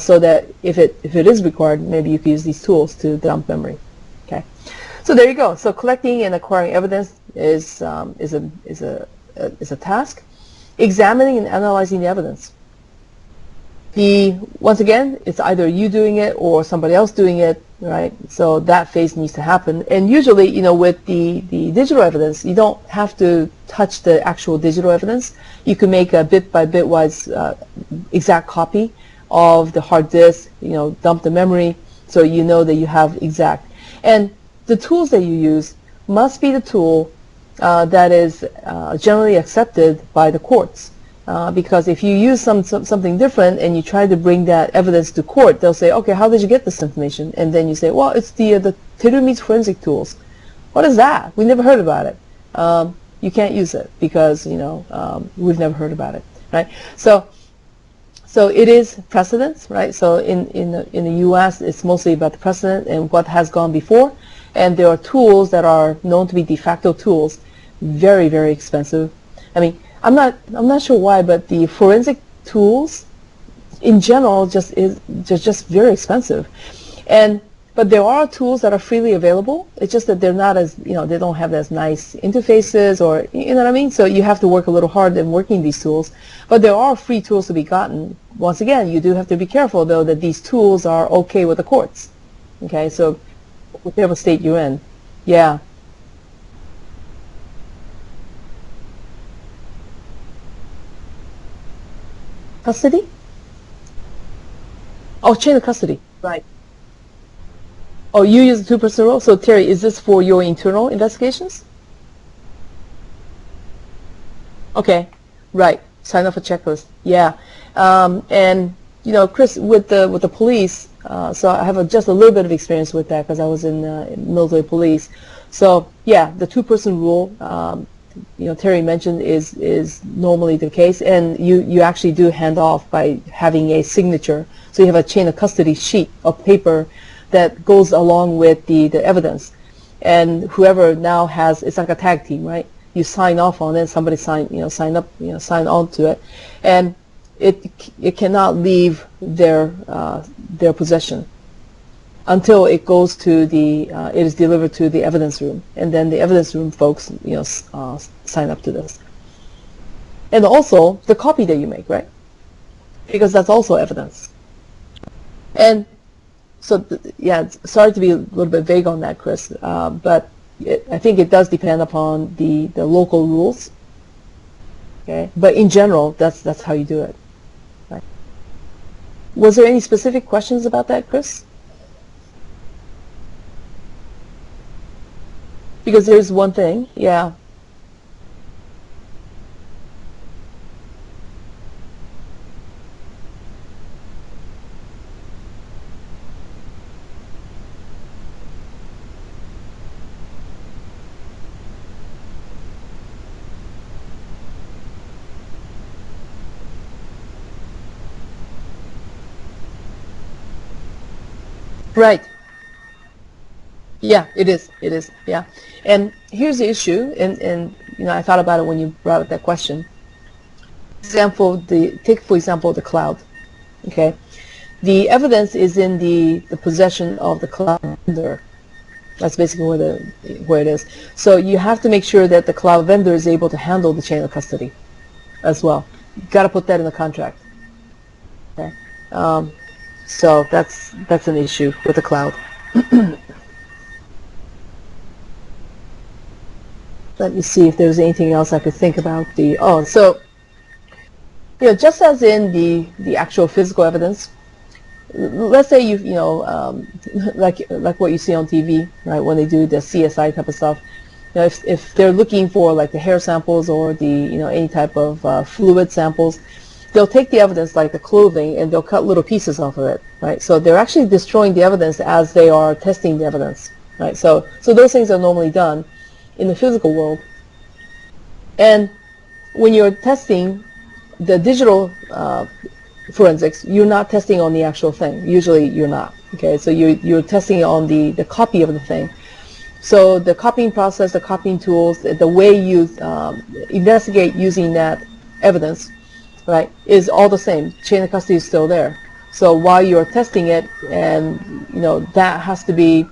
so that if it is required, maybe you can use these tools to dump memory. Okay, so there you go. So collecting and acquiring evidence is a task. Examining and analyzing the evidence. Once again, it's either you doing it or somebody else doing it, right? So that phase needs to happen. And usually, with the digital evidence, you don't have to touch the actual digital evidence. You can make a bit by bit wise exact copy of the hard disk, dump the memory, so you know that you have exact. And the tools that you use must be the tool that is generally accepted by the courts. Because if you use something different and you try to bring that evidence to court, they'll say, okay, how did you get this information? And then you say, well, it's the Terumi's forensic tools. What is that? We never heard about it. You can't use it because we've never heard about it, right? So it is precedence, right? So in the U.S., it's mostly about the precedent and what has gone before, and there are tools that are known to be de facto tools, very, very expensive. I mean, I'm not sure why, but the forensic tools in general just very expensive. But there are tools that are freely available. It's just that they're not as, they don't have as nice interfaces, or, you know what I mean? So you have to work a little hard in working these tools. But there are free tools to be gotten. Once again, you do have to be careful, though, that these tools are okay with the courts. Okay, so whichever state you're in. Yeah. Custody? Oh, chain of custody. Right. Oh, you use the two-person rule? So, Terry, is this for your internal investigations? Okay, right. Sign off a checklist. Yeah. And, Chris, with the police, so I have just a little bit of experience with that because I was in military police. So, yeah, the two-person rule, Terry mentioned is normally the case, and you actually do hand off by having a signature. So you have a chain of custody sheet of paper that goes along with the evidence, and whoever now has, it's like a tag team, right? you sign off on it, somebody sign up, sign on to it, and it cannot leave their possession until it goes to it is delivered to the evidence room, and then the evidence room folks sign up to this. And also the copy that you make, right? Because that's also evidence. And so yeah, sorry to be a little bit vague on that, Chris, but I think it does depend upon the local rules. Okay, but in general, that's how you do it. Right. Was there any specific questions about that, Chris? Because there's one thing, yeah. Right. Yeah, it is. It is. Yeah. And here's the issue, and I thought about it when you brought up that question. Take for example the cloud. Okay. The evidence is in the possession of the cloud vendor. That's basically where it is. So you have to make sure that the cloud vendor is able to handle the chain of custody as well. You've got to put that in the contract. Okay. So that's an issue with the cloud. Let me see if there's anything else I could think about. So just as in the actual physical evidence, let's say like what you see on TV, right? When they do the CSI type of stuff, if they're looking for like the hair samples or the any type of fluid samples, they'll take the evidence like the clothing and they'll cut little pieces off of it, right? So they're actually destroying the evidence as they are testing the evidence, right? So those things are normally done in the physical world. And when you're testing the digital forensics, you're not testing on the actual thing. Usually you're not. Okay, so you're testing on the copy of the thing. So the copying process, the copying tools, the way you investigate using that evidence, right, is all the same. Chain of custody is still there. So while you're testing it, and that has to be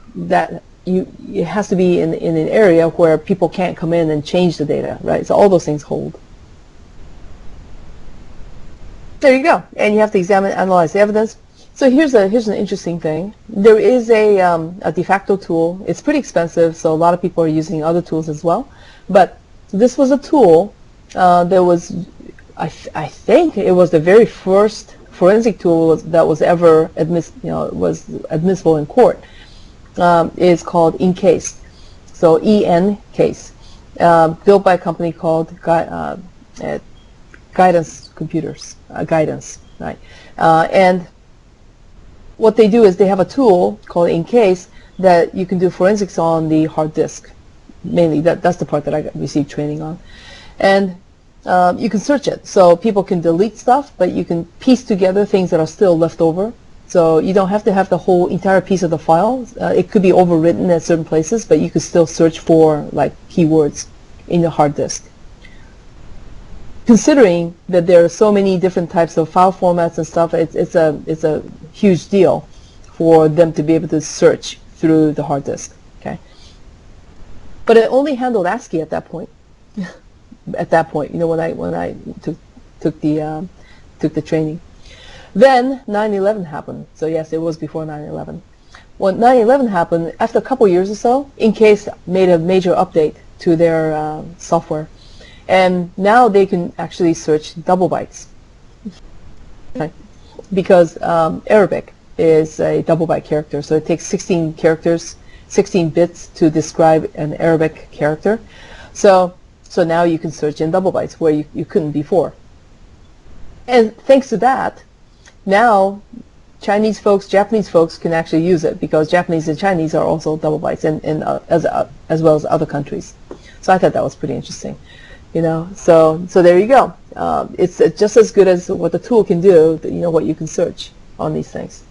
it has to be in an area where people can't come in and change the data, right? So all those things hold. There you go. And you have to analyze the evidence. So here's an interesting thing. There is a de facto tool. It's pretty expensive, so a lot of people are using other tools as well. But this was a tool that was, I think it was the very first forensic tool that was ever was admissible in court. Is called EnCase. So EnCase, built by a company called Guidance Computers. Guidance, right? And what they do is they have a tool called EnCase that you can do forensics on the hard disk. Mainly, that's the part that I received training on. And you can search it. So people can delete stuff, but you can piece together things that are still left over. So you don't have to have the whole entire piece of the file. It could be overwritten at certain places, but you could still search for like keywords in the hard disk. Considering that there are so many different types of file formats and stuff, it's a huge deal for them to be able to search through the hard disk. Okay, but it only handled ASCII at that point. At that point, when I took the training. Then 9/11 happened. So yes, it was before 9/11. When 9/11 happened, after a couple years or so, EnCase made a major update to their software, and now they can actually search double bytes. Okay. Because Arabic is a double byte character, so it takes 16 characters, 16 bits to describe an Arabic character. So now you can search in double bytes where you couldn't before. And thanks to that, now Chinese folks, Japanese folks can actually use it, because Japanese and Chinese are also double bytes, and as well as other countries. So I thought that was pretty interesting, So there you go. It's just as good as what the tool can do. What you can search on these things.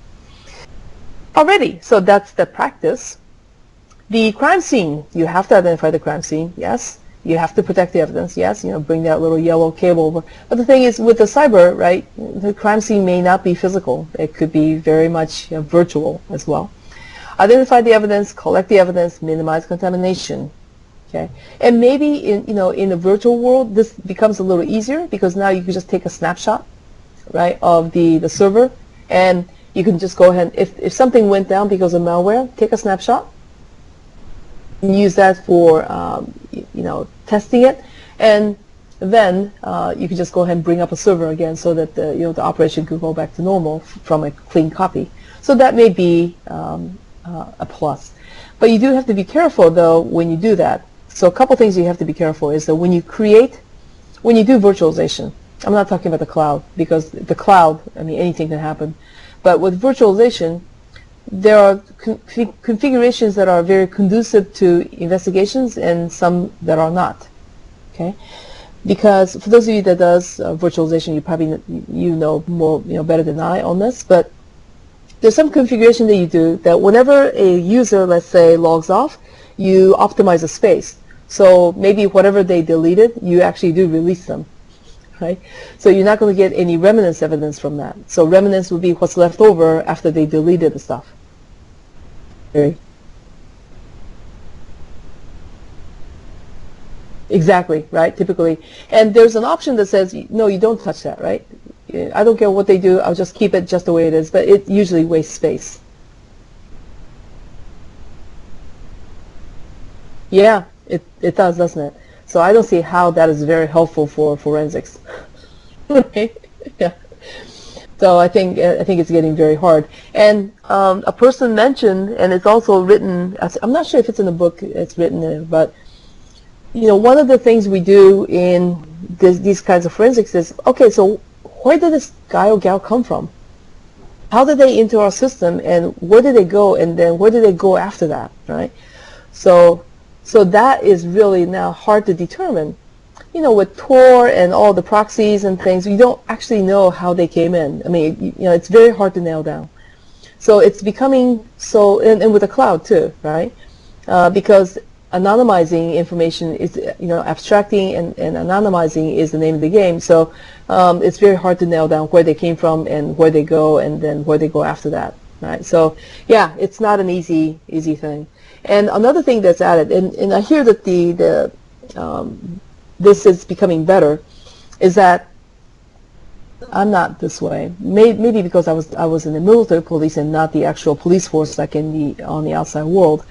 Alrighty, so that's the practice. The crime scene. You have to identify the crime scene. Yes. You have to protect the evidence, yes, bring that little yellow cable over. But the thing is, with the cyber, right, the crime scene may not be physical. It could be very much virtual as well. Identify the evidence, collect the evidence, minimize contamination. Okay, and maybe in the virtual world, this becomes a little easier because now you can just take a snapshot, right, of the server, and you can just go ahead. If something went down because of malware, take a snapshot and use that for testing it, and then you can just go ahead and bring up a server again so that the operation could go back to normal from a clean copy. So that may be a plus. But you do have to be careful though when you do that. So a couple things you have to be careful is that when you do virtualization, I'm not talking about the cloud, because the cloud, I mean, anything can happen. But with virtualization, there are configurations that are very conducive to investigations and some that are not. Okay, because for those of you that does virtualization, you probably know more better than I on this, but there's some configuration that you do that whenever a user, let's say, logs off, you optimize the space. So maybe whatever they deleted, you actually do release them, right? So you're not going to get any remnants evidence from that. So remnants would be what's left over after they deleted the stuff. Okay. Exactly, right, typically. And there's an option that says, no, you don't touch that, right? I don't care what they do, I'll just keep it just the way it is, but it usually wastes space. Yeah, it does, doesn't it? So I don't see how that is very helpful for forensics. Okay. Yeah. So I think it's getting very hard. And a person mentioned, and it's also written, I'm not sure if it's in the book it's written in, but one of the things we do in these kinds of forensics is, okay, so where did this guy or gal come from? How did they enter our system, and where did they go, and then where did they go after that, right? So that is really now hard to determine. With Tor and all the proxies and things, you don't actually know how they came in. I mean, it's very hard to nail down. So it's becoming so, and with the cloud too, right? Because anonymizing information is, abstracting and anonymizing is the name of the game. So it's very hard to nail down where they came from and where they go and then where they go after that, right? So yeah, it's not an easy thing. And another thing that's added, and I hear that this is becoming better, is that I'm not this way. Maybe because I was in the military police and not the actual police force like on the outside world.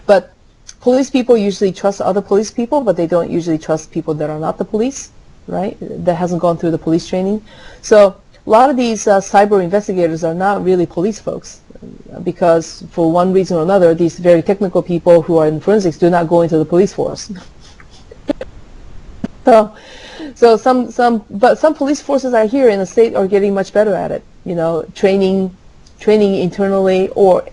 But police people usually trust other police people, but they don't usually trust people that are not the police, right? That hasn't gone through the police training. So a lot of these cyber investigators are not really police folks, because for one reason or another, these very technical people who are in forensics do not go into the police force. So some police forces I hear in the state are getting much better at it. Training internally, or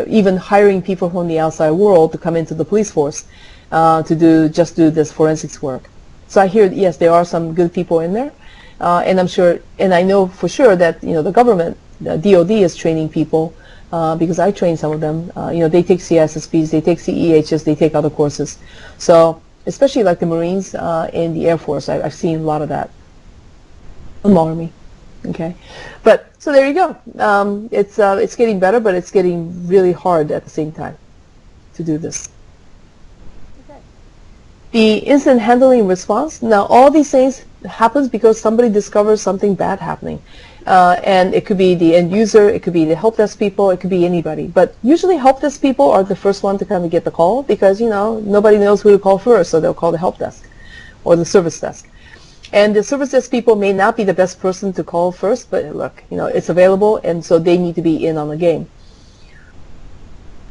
even hiring people from the outside world to come into the police force to do this forensics work. So I hear, yes, there are some good people in there, and I'm sure, and I know for sure that the government, the DoD, is training people because I train some of them. They take CISSPs, they take CEHs, they take other courses. So especially like the Marines and the Air Force, I've seen a lot of that. The Army. Okay, but so there you go. It's getting better, but it's getting really hard at the same time to do this. Okay. The incident handling response. Now, all these things happens because somebody discovers something bad happening, and it could be the end user, it could be the help desk people, it could be anybody. But usually, help desk people are the first one to kind of get the call because nobody knows who to call first, so they'll call the help desk or the service desk. And the service desk people may not be the best person to call first, but look, it's available, and so they need to be in on the game.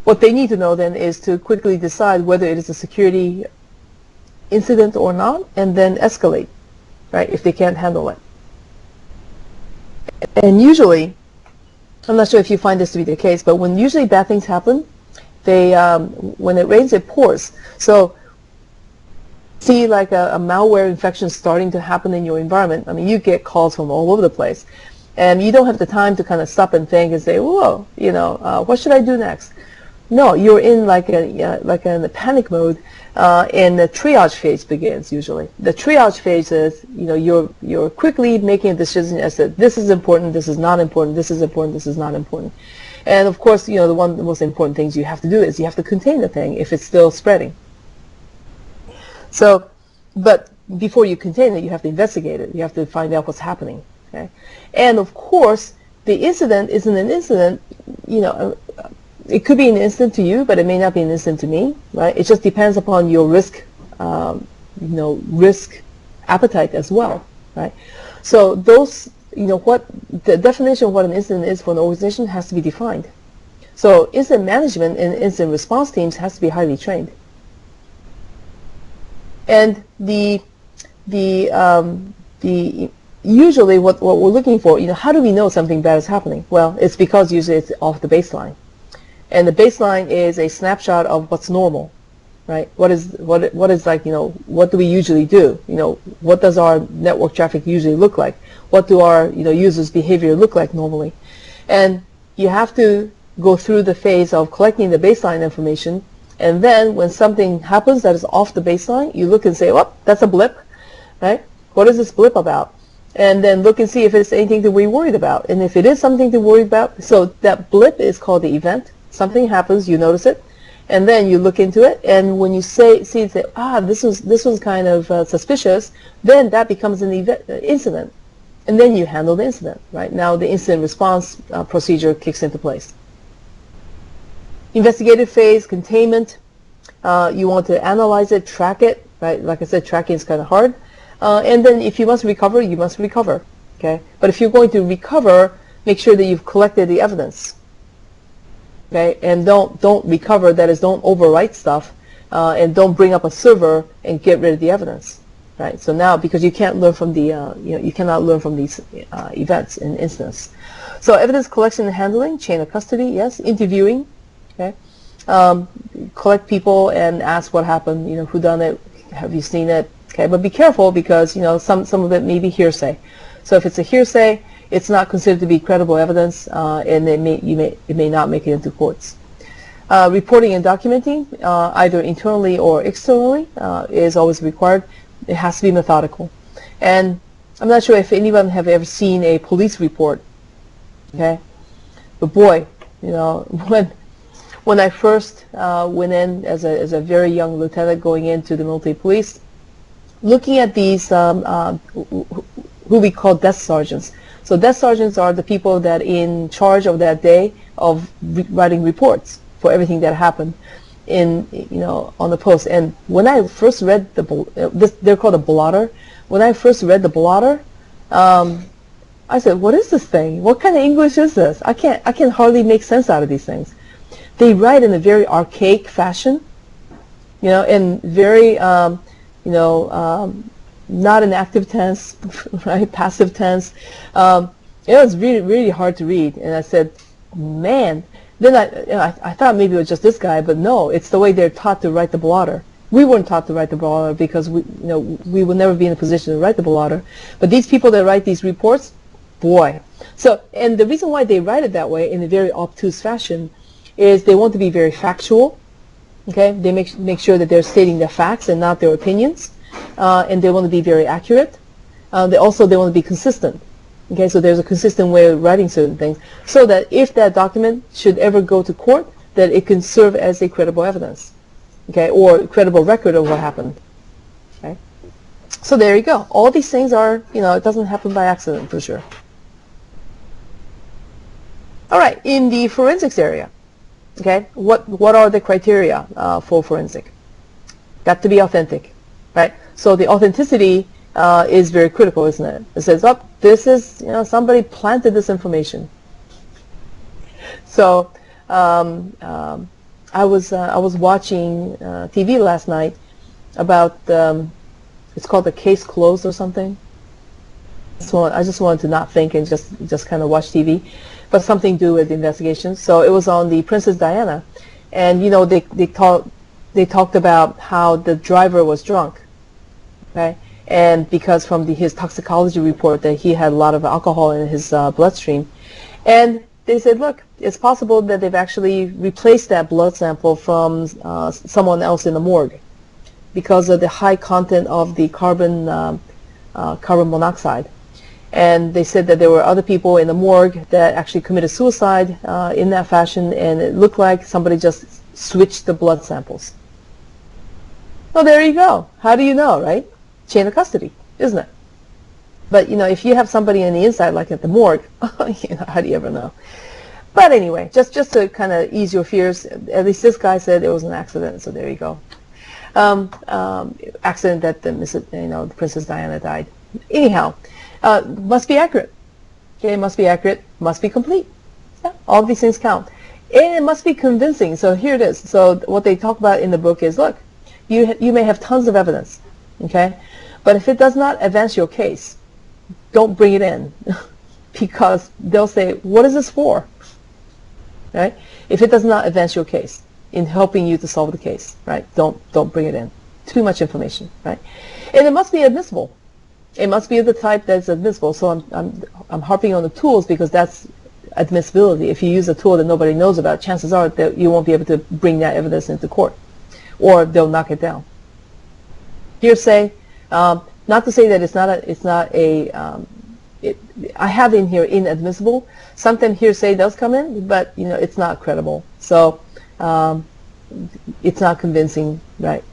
What they need to know then is to quickly decide whether it is a security incident or not, and then escalate, right, if they can't handle it. And usually, I'm not sure if you find this to be the case, but when usually bad things happen, when it rains, it pours. So see like a malware infection starting to happen in your environment, I mean, you get calls from all over the place, and you don't have the time to kind of stop and think and say, whoa, what should I do next? No, you're in like a panic mode and the triage phase begins usually. The triage phase is, you're quickly making a decision as to this is important, this is not important, this is important, this is not important. And of course, one of the most important things you have to do is you have to contain the thing if it's still spreading. So, but before you contain it, you have to investigate it. You have to find out what's happening. Okay? And of course, the incident isn't an incident, it could be an incident to you, but it may not be an incident to me, right? It just depends upon your risk, risk appetite as well, right? So those, what the definition of what an incident is for an organization has to be defined. So incident management and incident response teams has to be highly trained. And usually what we're looking for, how do we know something bad is happening? Well, it's because usually it's off the baseline. And the baseline is a snapshot of what's normal, right? What is like, what do we usually do? What does our network traffic usually look like? What do our, users' behavior look like normally? And you have to go through the phase of collecting the baseline information, and then when something happens that is off the baseline, you look and say, well, that's a blip, right? What is this blip about? And then look and see if it's anything to be worried about. And if it is something to worry about, so that blip is called the event. Something happens, you notice it, and then you look into it, and when you see it, say, this was kind of suspicious, then that becomes an incident, and then you handle the incident. Right now, the incident response procedure kicks into place. Investigative phase, containment. You want to analyze it, track it. Right, like I said, tracking is kind of hard. And then, if you must recover, you must recover. Okay, but if you're going to recover, make sure that you've collected the evidence. Okay, and don't recover. That is, don't overwrite stuff, and don't bring up a server and get rid of the evidence. Right. So now, because you can't learn from the, you cannot learn from these events and incidents. So evidence collection and handling, chain of custody, yes. Interviewing. Okay. Collect people and ask what happened. Who done it? Have you seen it? Okay, but be careful because some of it may be hearsay. So if it's a hearsay, it's not considered to be credible evidence, and it may not make it into courts. Reporting and documenting, either internally or externally, is always required. It has to be methodical. And I'm not sure if anyone have ever seen a police report. Okay, but boy, when I first went in as a very young lieutenant going into the military police, looking at these who we call desk sergeants. So desk sergeants are the people that in charge of that day of writing reports for everything that happened on the post. And when I first read they're called a blotter. When I first read the blotter, I said, "What is this thing? What kind of English is this? I can hardly make sense out of these things." They write in a very archaic fashion, and very not an active tense, right? Passive tense. It was really, really hard to read. And I said, man. Then I thought maybe it was just this guy, but no, it's the way they're taught to write the blotter. We weren't taught to write the blotter because we would never be in a position to write the blotter. But these people that write these reports, boy. So, and the reason why they write it that way in a very obtuse fashion is they want to be very factual. Okay, they make sure that they're stating the facts and not their opinions. And they want to be very accurate. They want to be consistent. Okay, so there's a consistent way of writing certain things, so that if that document should ever go to court, that it can serve as a credible evidence, okay, or credible record of what happened. Okay, so there you go. All these things are, it doesn't happen by accident for sure. All right, in the forensics area, okay, what are the criteria for forensic? Got to be authentic. Right? So the authenticity is very critical, isn't it? It says, oh, this is, somebody planted this information. So I was watching TV last night about, it's called The Case Closed or something. So I just wanted to not think and just kind of watch TV, but something to do with the investigation. So it was on the Princess Diana, and they talked about how the driver was drunk, okay? And because from his toxicology report that he had a lot of alcohol in his bloodstream. And they said, look, it's possible that they've actually replaced that blood sample from someone else in the morgue. because of the high content of the carbon monoxide. And they said that there were other people in the morgue that actually committed suicide in that fashion, and it looked like somebody just switched the blood samples. Well, there you go. How do you know, right? Chain of custody, isn't it? But, if you have somebody on the inside, like at the morgue, how do you ever know? But anyway, just to kind of ease your fears, at least this guy said it was an accident, so there you go. Accident that the Princess Diana died. Anyhow, must be accurate. Okay, must be accurate, must be complete. Yeah, all these things count. And it must be convincing. So here it is. So what they talk about in the book is, look, you may have tons of evidence, okay? But if it does not advance your case, don't bring it in because they'll say, what is this for? Right? If it does not advance your case in helping you to solve the case, right? Don't bring it in. Too much information, right? And it must be admissible. It must be of the type that's admissible. So I'm harping on the tools because that's admissibility. If you use a tool that nobody knows about, chances are that you won't be able to bring that evidence into court, or they'll knock it down. Hearsay, not to say that I have in here inadmissible. Sometimes hearsay does come in, but it's not credible. So it's not convincing, right?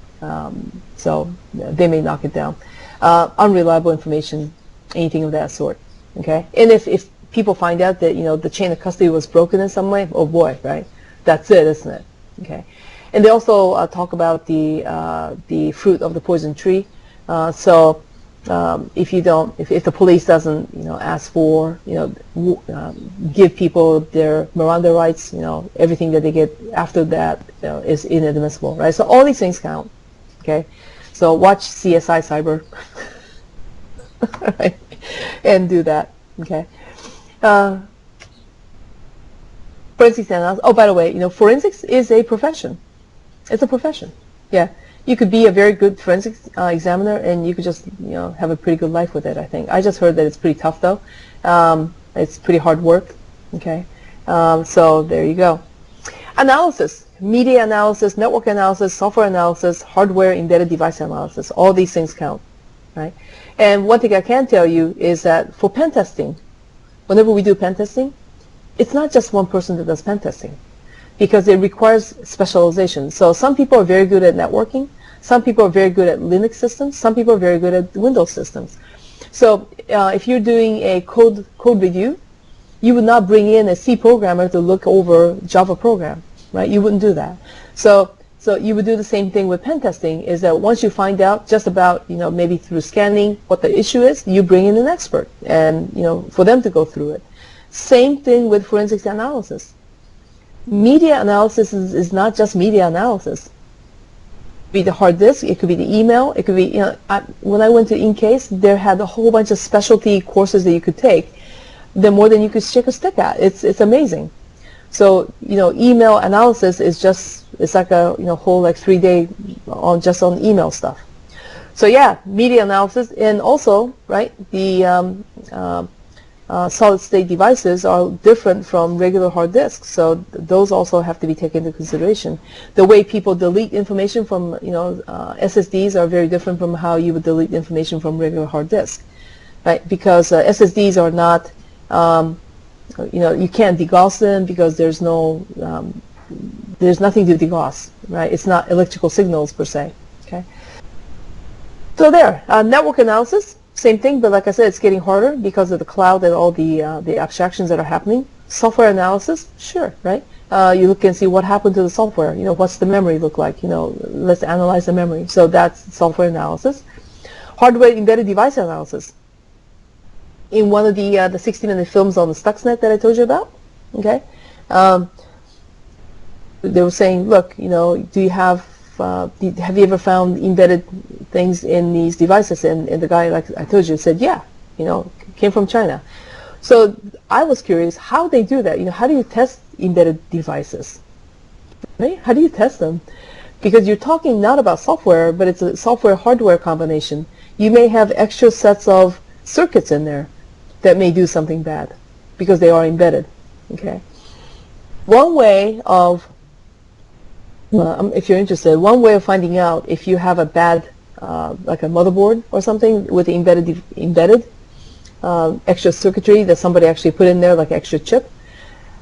So they may knock it down. Unreliable information, anything of that sort. Okay, and if people find out that the chain of custody was broken in some way, oh boy, right? That's it, isn't it? Okay, and they also talk about the fruit of the poison tree. So if the police doesn't ask for give people their Miranda rights, everything that they get after that is inadmissible, right? So all these things count. Okay, so watch CSI Cyber, right? And do that. Okay. Forensics analysis. Oh, by the way, forensics is a profession. It's a profession. Yeah. You could be a very good forensics examiner, and you could just, have a pretty good life with it, I think. I just heard that it's pretty tough, though. It's pretty hard work. Okay. So there you go. Analysis. Media analysis, network analysis, software analysis, hardware embedded device analysis. All these things count, right? And one thing I can tell you is that for pen testing, whenever we do pen testing, it's not just one person that does pen testing, because it requires specialization. So some people are very good at networking, some people are very good at Linux systems, some people are very good at Windows systems. So if you're doing a code review, you would not bring in a C programmer to look over Java program, right? You wouldn't do that. So you would do the same thing with pen testing, is that once you find out just about, maybe through scanning what the issue is, you bring in an expert and, for them to go through it. Same thing with forensics analysis. Media analysis is not just media analysis. It could be the hard disk, it could be the email, it could be, when I went to InCase, there had a whole bunch of specialty courses that you could take, the more than you could shake a stick at. It's amazing. So, email analysis is it's like a, whole 3-day just on email stuff. So yeah, media analysis, and also, right, the solid state devices are different from regular hard disks, so those also have to be taken into consideration. The way people delete information from SSDs are very different from how you would delete information from regular hard disk, right? Because SSDs are not, you can't degauss them because there's nothing to degauss, right? It's not electrical signals per se. Okay. So there, network analysis. Same thing, but like I said, it's getting harder because of the cloud and all the abstractions that are happening. Software analysis, sure, right? You look and see what happened to the software. What's the memory look like? Let's analyze the memory. So that's software analysis. Hardware embedded device analysis. In one of the 60-minute films on the Stuxnet that I told you about, okay, they were saying, look, do you have you ever found embedded things in these devices? And the guy, like I told you, said, yeah, came from China. So I was curious how they do that. How do you test embedded devices? Right? How do you test them? Because you're talking not about software, but it's a software-hardware combination. You may have extra sets of circuits in there that may do something bad because they are embedded. Okay. One way of If you're interested, one way of finding out if you have a bad, like a motherboard or something with embedded extra circuitry that somebody actually put in there, like extra chip,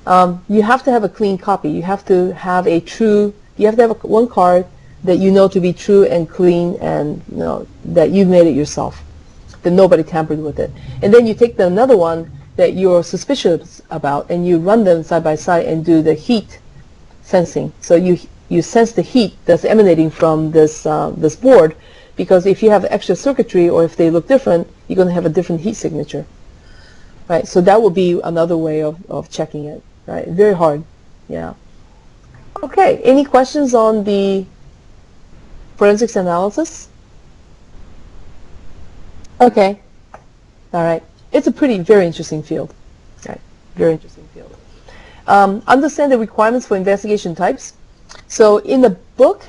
you have to have a clean copy. You have to have one card that you know to be true and clean, and that you've made it yourself, that nobody tampered with it. And then you take another one that you're suspicious about, and you run them side by side and do the heat sensing. So you sense the heat that's emanating from this board, because if you have extra circuitry or if they look different, you're going to have a different heat signature, right? So that would be another way of checking it, right? Very hard, yeah. Okay, any questions on the forensics analysis? Okay, all right. It's a very interesting field, right? Very interesting field. Understand the requirements for investigation types. So in the book,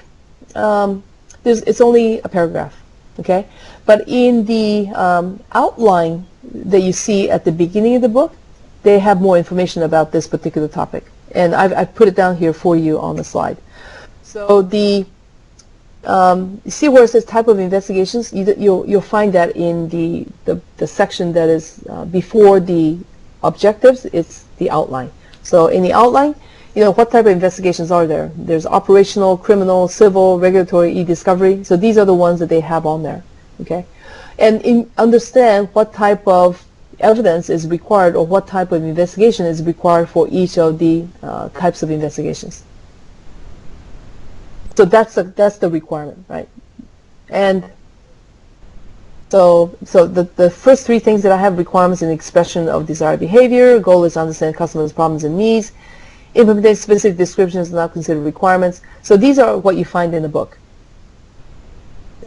it's only a paragraph, okay? But in the outline that you see at the beginning of the book, they have more information about this particular topic. And I've put it down here for you on the slide. So you see where it says type of investigations? You'll find that in the section that is before the objectives. It's the outline. So in the outline, what type of investigations are there? There's operational, criminal, civil, regulatory, e-discovery. So these are the ones that they have on there, okay? And understand what type of evidence is required, or what type of investigation is required for each of the types of investigations. So that's the requirement, right? And so the first three things that I have: requirements and expression of desired behavior. Goal is to understand customers' problems and needs. Implementing specific descriptions are not considered requirements. So these are what you find in the book.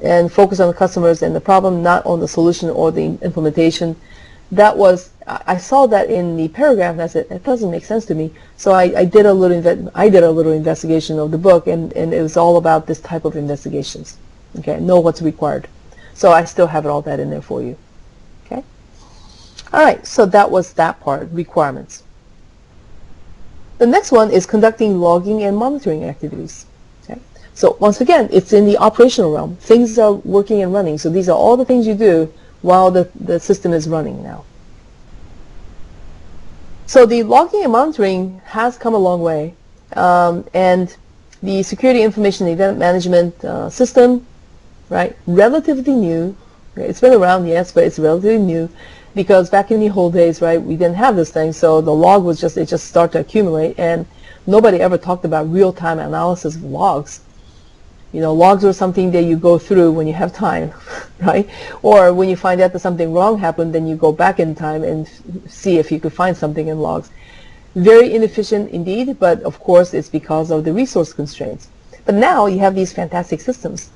And focus on the customers and the problem, not on the solution or the implementation. I saw that in the paragraph, and I said, it doesn't make sense to me. So I did a little investigation of the book, and it was all about this type of investigations. Okay, know what's required. So I still have all that in there for you. Okay. All right. So that was that part, requirements. The next one is conducting logging and monitoring activities. Okay. So once again, it's in the operational realm. Things are working and running. So these are all the things you do while the system is running now. So the logging and monitoring has come a long way. And the security information event management system, right, relatively new. It's been around, yes, but it's relatively new. Because back in the old days, right, we didn't have this thing, so the log was it just started to accumulate, and nobody ever talked about real-time analysis of logs. Logs are something that you go through when you have time, right? Or when you find out that something wrong happened, then you go back in time and see if you could find something in logs. Very inefficient indeed, but of course it's because of the resource constraints. But now you have these fantastic systems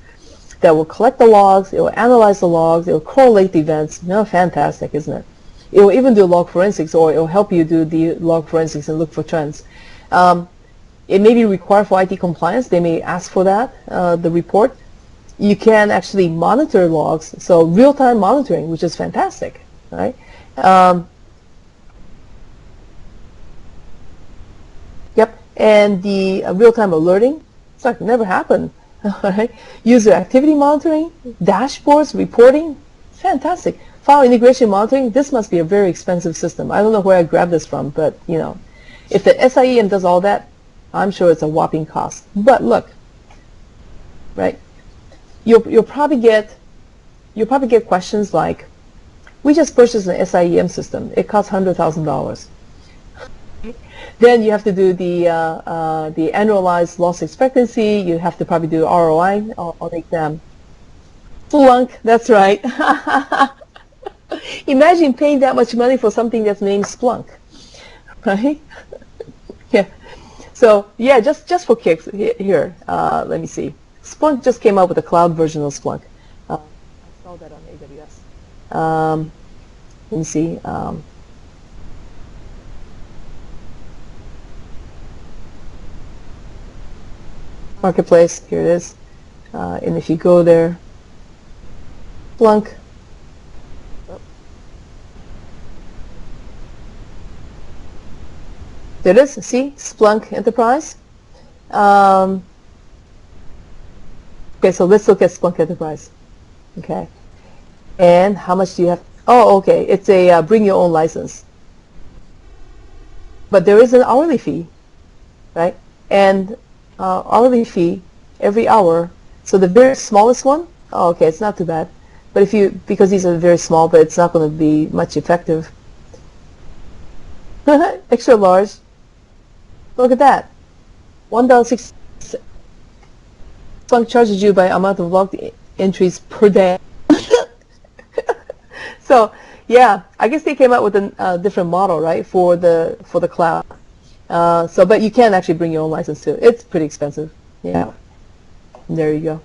that will collect the logs, it will analyze the logs, it will correlate the events. Fantastic, isn't it? It will even do log forensics, or it will help you do the log forensics and look for trends. It may be required for IT compliance. They may ask for that, the report. You can actually monitor logs, so real-time monitoring, which is fantastic, right? Yep, and the real-time alerting, it's like never happened. Right? User activity monitoring, dashboards, reporting, fantastic. File integration monitoring, this must be a very expensive system. I don't know where I grabbed this from, but if the SIEM does all that, I'm sure it's a whopping cost. But look, right? You'll probably get questions like, we just purchased an SIEM system. It costs $100,000. Then you have to do the annualized loss expectancy. You have to probably do ROI on the exam. Splunk, that's right. Imagine paying that much money for something that's named Splunk, right? Yeah. So yeah, just for kicks here. Let me see. Splunk just came out with a cloud version of Splunk. I saw that on AWS. Let me see. Marketplace, here it is. And if you go there, Splunk. There it is. See, Splunk Enterprise. Okay, so let's look at Splunk Enterprise. Okay, and how much do you have? Oh, okay, it's a bring your own license. But there is an hourly fee, right? And hourly fee every hour. So the very smallest one, oh, okay, it's not too bad. But if you, because these are very small, but it's not going to be much effective. Extra large. Look at that. $1.60. Splunk charges you by amount of logged entries per day. So yeah, I guess they came out with a different model, right, for the cloud. So, but you can actually bring your own license too. It's pretty expensive. Yeah. There you go.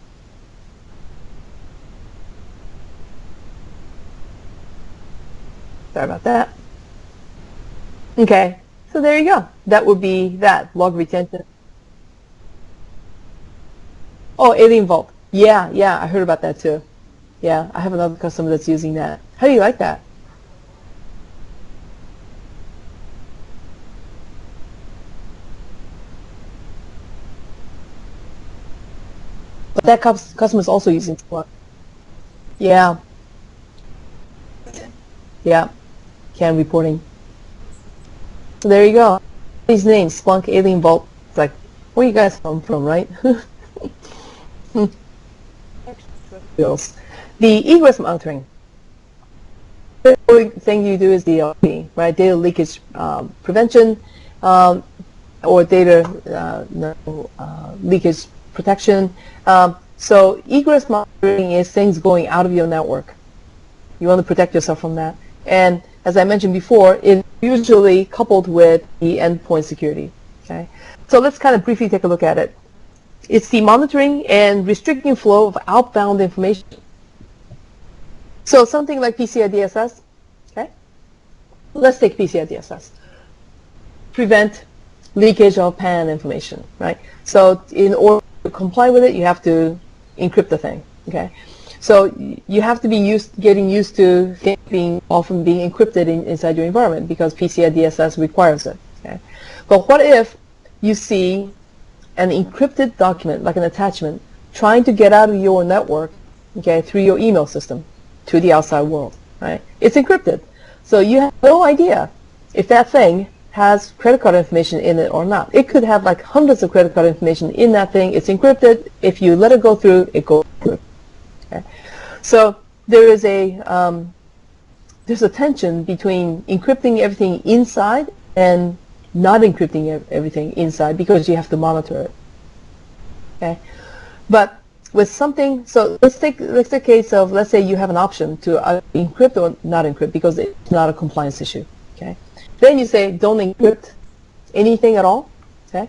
Sorry about that. Okay, so there you go. That would be that, log retention. Oh, Alien Vault. Yeah, yeah, I heard about that too. Yeah, I have another customer that's using that. How do you like that? But that customer is also using Splunk. Yeah, yeah, CAN reporting. So there you go. These names, Splunk, Alien Vault. It's like, where you guys come from, right? The egress monitoring. The thing you do is DLP, right? Data leakage prevention, or data leakage protection. So egress monitoring is things going out of your network. You want to protect yourself from that. And as I mentioned before, it's usually coupled with the endpoint security. Okay, so let's kind of briefly take a look at it. It's the monitoring and restricting flow of outbound information. So something like PCI DSS. Okay, let's take PCI DSS. Prevent leakage of PAN information, right? So in order to comply with it, you have to encrypt the thing. Okay. So you have to be getting used to often being encrypted inside your environment because PCI DSS requires it. Okay? But what if you see an encrypted document, like an attachment, trying to get out of your network, okay, through your email system to the outside world, right? It's encrypted. So you have no idea if that thing has credit card information in it or not. It could have like hundreds of credit card information in that thing. It's encrypted. If you let it go through, it goes through. Okay. So there is there's a tension between encrypting everything inside and not encrypting everything inside because you have to monitor it. Okay, but with something, so let's take the case of, let's say you have an option to encrypt or not encrypt because it's not a compliance issue. Okay, then you say don't encrypt anything at all. Okay.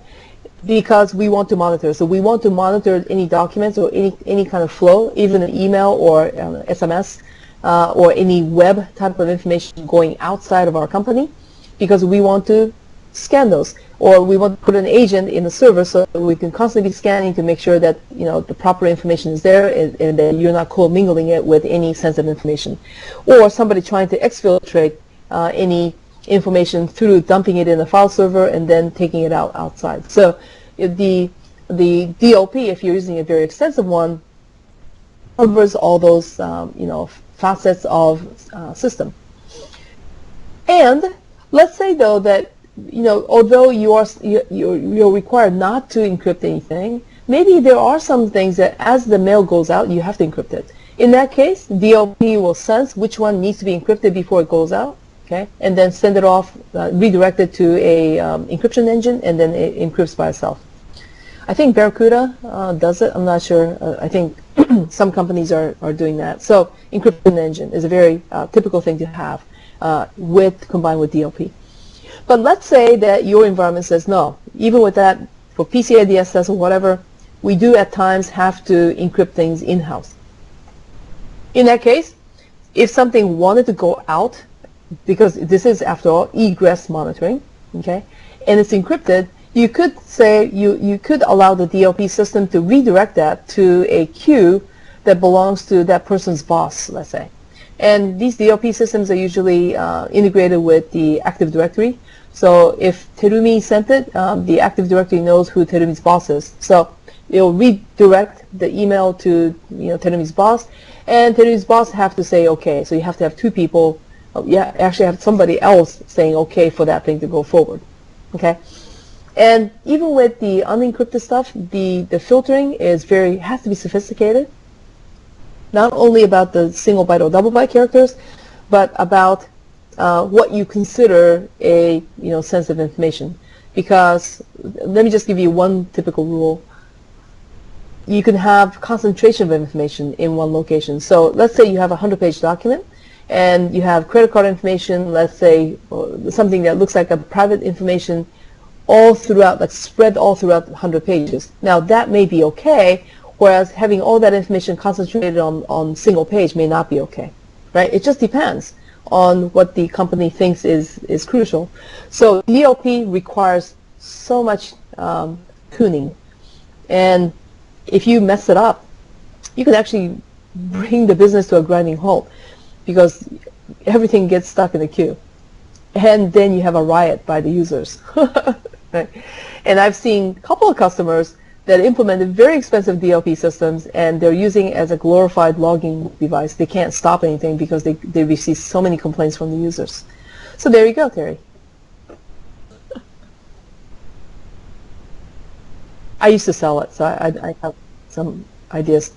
Because we want to monitor. So we want to monitor any documents or any kind of flow, even an email or SMS or any web type of information going outside of our company, because we want to scan those, or we want to put an agent in the server so that we can constantly be scanning to make sure that the proper information is there and that you're not commingling it with any sensitive information, or somebody trying to exfiltrate any information through dumping it in a file server and then taking it outside. So the DLP, if you're using a very extensive one, covers all those facets of system. And let's say though that although you're required not to encrypt anything, maybe there are some things that as the mail goes out you have to encrypt it. In that case, DLP will sense which one needs to be encrypted before it goes out. Okay, and then send it off, redirect it to a encryption engine, and then it encrypts by itself. I think Barracuda does it. I'm not sure. I think some companies are doing that. So encryption engine is a very typical thing to have combined with DLP. But let's say that your environment says no. Even with that, for PCI DSS or whatever, we do at times have to encrypt things in-house. In that case, if something wanted to go out, because this is, after all, egress monitoring, okay, and it's encrypted, you could say you could allow the DLP system to redirect that to a queue that belongs to that person's boss, let's say. And these DLP systems are usually integrated with the Active Directory. So if Terumi sent it, the Active Directory knows who Terumi's boss is. So it'll redirect the email to Terumi's boss, and Terumi's boss have to say okay. So you have to have two people. Yeah, actually have somebody else saying okay for that thing to go forward. Okay, and even with the unencrypted stuff, the filtering has to be sophisticated. Not only about the single byte or double byte characters, but about what you consider a sensitive information. Because let me just give you one typical rule. You can have concentration of information in one location. So let's say you have a 100-page document and you have credit card information, let's say something that looks like a private information all throughout, like spread all throughout 100 pages. Now that may be okay, whereas having all that information concentrated on single page may not be okay, right? It just depends on what the company thinks is crucial. So DLP requires so much tuning, and if you mess it up, you can actually bring the business to a grinding halt because everything gets stuck in the queue, and then you have a riot by the users. Right? And I've seen a couple of customers that implemented very expensive DLP systems, and they're using it as a glorified logging device. They can't stop anything because they receive so many complaints from the users. So there you go, Terry. I used to sell it, so I have some ideas.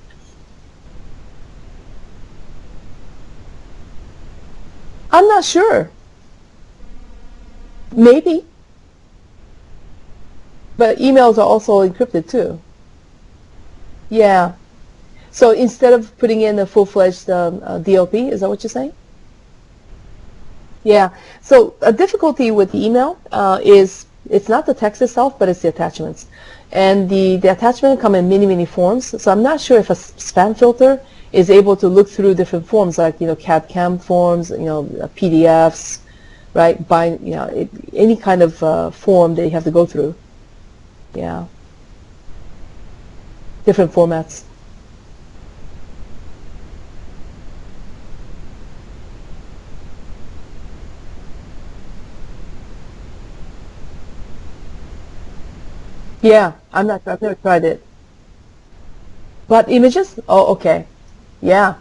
I'm not sure. Maybe. But emails are also encrypted too. Yeah. So instead of putting in a full-fledged DLP, is that what you're saying? Yeah. So a difficulty with email is it's not the text itself, but it's the attachments. And the attachments come in many forms. So I'm not sure if a spam filter is able to look through different forms, like CAD/CAM forms, PDFs, right? Any kind of form that you have to go through. Yeah. Different formats. Yeah, I've never tried it. But images? Oh, okay. Yeah.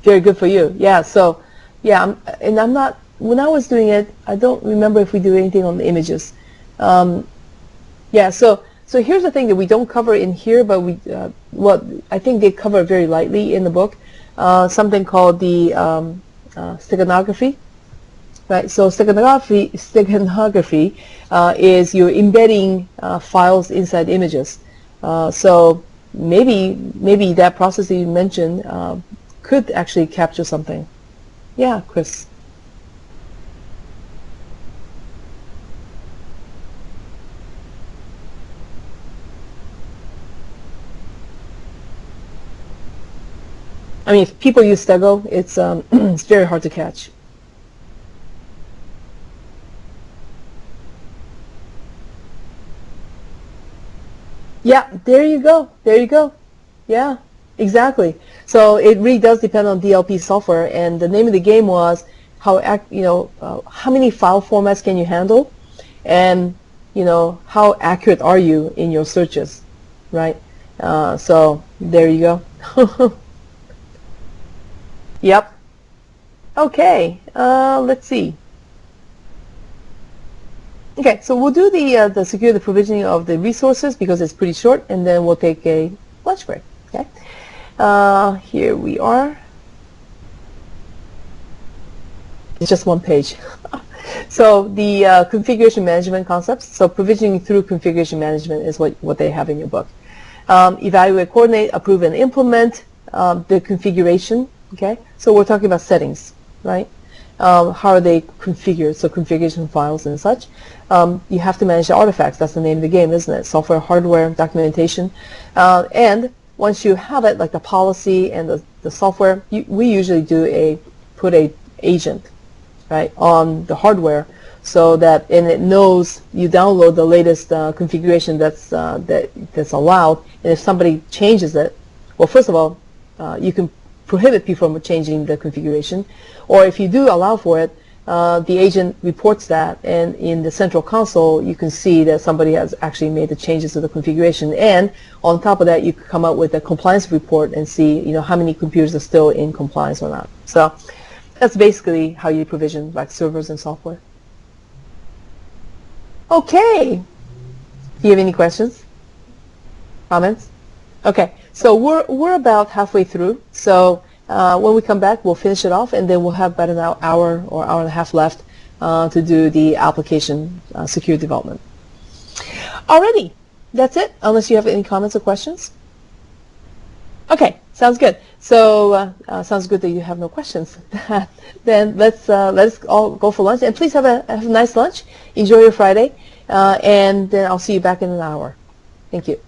Very good for you. Yeah, so yeah, I'm not, when I was doing it, I don't remember if we do anything on the images. Yeah, so here's the thing that we don't cover in here, but I think they cover very lightly in the book, something called the steganography, right? So steganography is you're embedding files inside images. So maybe that process that you mentioned could actually capture something. Yeah, Chris. I mean, if people use Stego, it's it's very hard to catch. Yeah, there you go. There you go. Yeah, exactly. So it really does depend on DLP software, and the name of the game was how many file formats can you handle, and how accurate are you in your searches, right? So there you go. Yep. Okay. Let's see. Okay, so we'll do the secure the provisioning of the resources because it's pretty short, and then we'll take a lunch break. Okay. Here we are. It's just one page. So the configuration management concepts. So provisioning through configuration management is what they have in your book. Evaluate, coordinate, approve, and implement the configuration. Okay, so we're talking about settings, right? How are they configured? So configuration files and such. You have to manage the artifacts. That's the name of the game, isn't it? Software, hardware, documentation. And once you have it, like the policy and the software, we usually put a agent, right, on the hardware so that and it knows you download the latest configuration that's allowed. And if somebody changes it, well, first of all, you can prohibit people from changing the configuration, or if you do allow for it, the agent reports that, and in the central console you can see that somebody has actually made the changes to the configuration, and on top of that you can come up with a compliance report and see, you know, how many computers are still in compliance or not. So that's basically how you provision like servers and software. Okay, do you have any questions, comments? Okay, so we're about halfway through, so when we come back we'll finish it off, and then we'll have about an hour or hour and a half left to do the application security development. Alrighty, that's it, unless you have any comments or questions. Okay, sounds good. So sounds good that you have no questions. Then let's all go for lunch, and please have a nice lunch. Enjoy your Friday, and then I'll see you back in an hour. Thank you.